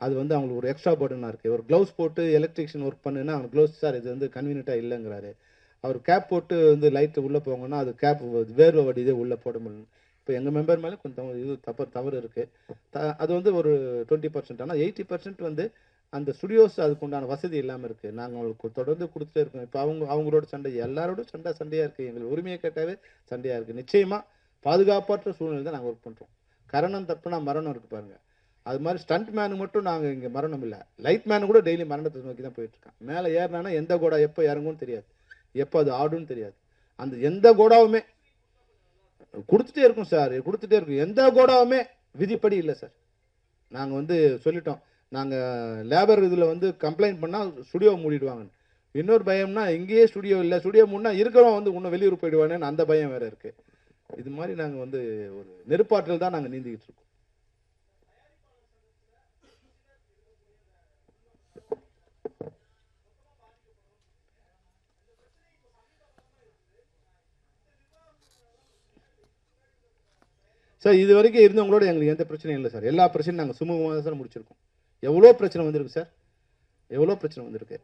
A: அது வந்து அவங்களுக்கு ஒரு எக்ஸ்ட்ரா பர்டனாக இருக்குது. ஒரு க்ளவுஸ் போட்டு எலக்ட்ரிஷியன் ஒர்க் பண்ணுன்னா அவன் க்ளவுஸ் சார் இது வந்து கன்வீனியண்ட்டாக இல்லைங்கிறாரு. அவர் கேப் போட்டு வந்து லைட்டு உள்ளே போங்கன்னா அது கேப் வேர்வை வடிதே உள்ளே போட முடியல. இப்போ எங்கள் மெம்பர் மேலே கொஞ்சம் இது தவறு இருக்குது. அது வந்து ஒரு 20%. ஆனால் 80% வந்து அந்த ஸ்டுடியோஸ் அதுக்கு உண்டான வசதி இல்லாமல் இருக்குது. நாங்கள் அவங்களுக்கு தொடர்ந்து கொடுத்துட்டே இருக்கோம். இப்போ அவங்களோட சண்டை எல்லாரோடும் சண்டையாக இருக்குது. எங்களுக்கு உரிமையை கேட்டாவே சண்டையாக இருக்குது. நிச்சயமாக பாதுகாப்பற்ற சூழ்நிலை தான் நாங்கள் ஒர்க் பண்ணுறோம். கரணம் தப்புனா மரணம் இருக்குது பாருங்கள். அது மாதிரி ஸ்டண்ட் மேனு மட்டும் நாங்கள் இங்கே மரணம் இல்லை, லைட் மேனு கூட டெய்லி மரணத்தை நோக்கி தான் போயிட்டுருக்கான். மேலே ஏறினானா எந்த கோடா எப்போ இறங்கும்னு தெரியாது, எப்போ அது ஆடுன்னு தெரியாது. அந்த எந்த கோடாவுமே கொடுத்துட்டே இருக்கும் சார், கொடுத்துட்டே இருக்கும். எந்த கோடாவுமே விதிப்படி இல்லை சார். நாங்கள் வந்து சொல்லிட்டோம், நாங்கள் லேபர் இதில் வந்து கம்ப்ளைண்ட் பண்ணால் ஸ்டுடியோ மூடிடுவாங்கன்னு. இன்னொரு பயம்னா இங்கேயே ஸ்டுடியோ இல்லை, ஸ்டுடியோ மூடினா இருக்கிறவன் வந்து இன்னும் வெளியூர் போயிடுவானேன்னு அந்த பயம் வேறு இருக்குது. இது மாதிரி நாங்கள் வந்து ஒரு நெருப்பாற்றல் தான் நாங்கள் நீந்திக்கிட்டு இருக்கோம். சார் இது வரைக்கும் இருந்தவங்களோட எங்களுக்கு எந்த பிரச்சனையும் இல்லை சார். எல்லா பிரச்சனையும் நாங்கள் சுமூகமாக சார் முடிச்சிருக்கோம். எவ்வளோ பிரச்சனை வந்திருக்கு சார், எவ்வளோ பிரச்சனை வந்திருக்கு.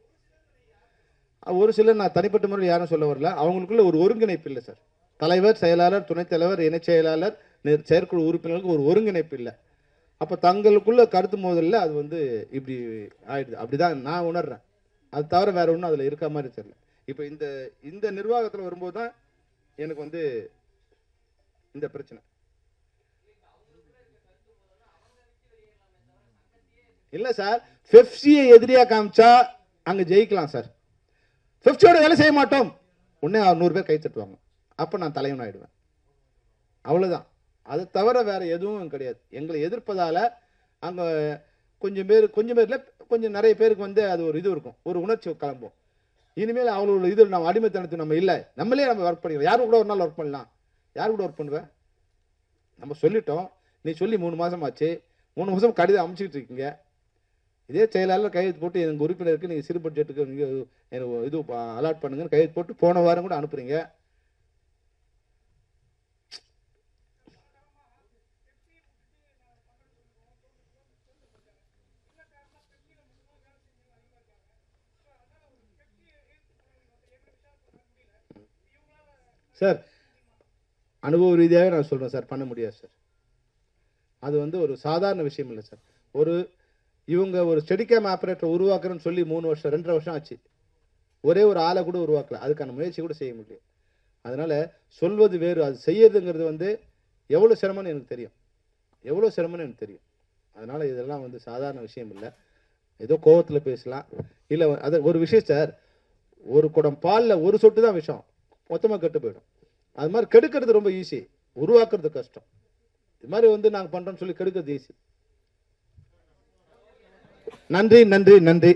A: ஒரு சிலர் நான் தனிப்பட்ட முறையில் யாரும் சொல்ல வரல, அவங்களுக்குள்ள ஒரு ஒருங்கிணைப்பு இல்லை சார். தலைவர், செயலாளர், துணைத் தலைவர், இணைச் செயலாளர், செயற்குழு உறுப்பினர்களுக்கு ஒரு ஒருங்கிணைப்பு இல்லை. அப்போ தங்களுக்குள்ள கருத்து மோதலில் அது வந்து இப்படி ஆயிடுது. அப்படிதான் நான் உணர்றேன். அது தவிர வேற ஒன்றும் அதில் இருக்க மாதிரி தெரியல. இப்போ இந்த இந்த நிர்வாகத்தில் வரும்போது தான் எனக்கு வந்து இந்த பிரச்சனை இல்லை சார். பெப்சியை எதிரியா காமிச்சா அங்கே ஜெயிக்கலாம் சார். பெப்சியோட வேலை செய்ய மாட்டோம், உடனே 100 பேர் கை தட்டுவாங்க. அப்போ நான் தலைவன் ஆயிடுவேன். அவ்வளோதான். அதை தவிர வேற எதுவும் கிடையாது. எங்களை எதிர்ப்பதால அங்கே கொஞ்சம் பேர்ல கொஞ்சம் நிறைய பேருக்கு வந்து அது ஒரு இது இருக்கும், ஒரு உணர்ச்சி கிளம்பும். இனிமேல் அவங்களோட இது நம்ம அடிமைத்தனத்தை நம்ம இல்லை, நம்மளே நம்ம ஒர்க் பண்ணிக்கலாம். யாரு கூட ஒரு நாள் ஒர்க் பண்ணலாம், யாரு கூட ஒர்க் பண்ணுவேன்? நம்ம சொல்லிட்டோம். நீ சொல்லி 3 மாதம் ஆச்சு, 3 மாதம் கடிதம் அமைச்சிக்கிட்டு இருக்கீங்க. இதே செயலாளர் கையெழுத்து போட்டு எங்கள் உறுப்பினருக்கு நீங்கள் சிறு பட்ஜெட்டுக்கு நீங்கள் எனக்கு இது அலாட் பண்ணுங்கன்னு கையெழுத்து போட்டு போன வாரம் கூட அனுப்புறீங்க. சார் அனுபவ ரீதியாக நான் சொல்கிறேன் சார், பண்ண முடியாது சார். அது வந்து ஒரு சாதாரண விஷயம் இல்லை சார். இவங்க ஒரு ஸ்டெடிகேம் ஆப்ரேட்டர் உருவாக்குறேன்னு சொல்லி 3 வருஷம் 2.5 வருஷம் ஆச்சு. ஒரே ஒரு ஆளை கூட உருவாக்கல, அதுக்கான முயற்சி கூட செய்ய முடியும். அதனால் சொல்வது வேறு, அது செய்யறதுங்கிறது வந்து எவ்வளோ சிரமம்னு எனக்கு தெரியும், எவ்வளோ சிரமம்னு எனக்கு தெரியும். அதனால் இதெல்லாம் வந்து சாதாரண விஷயம் இல்லை. ஏதோ கோவத்தில் பேசலாம் இல்லை. அது ஒரு விஷயம் சார், ஒரு குடம் பாலில் ஒரு சொட்டு தான் விஷம், மொத்தமாக கெட்டு போயிடும். அது மாதிரி கெடுக்கிறது ரொம்ப ஈஸி, உருவாக்குறது கஷ்டம். இது மாதிரி வந்து நாங்கள் பண்ணுறோம்னு சொல்லி கெடுக்கிறது ஈஸி. நன்றி நன்றி நன்றி.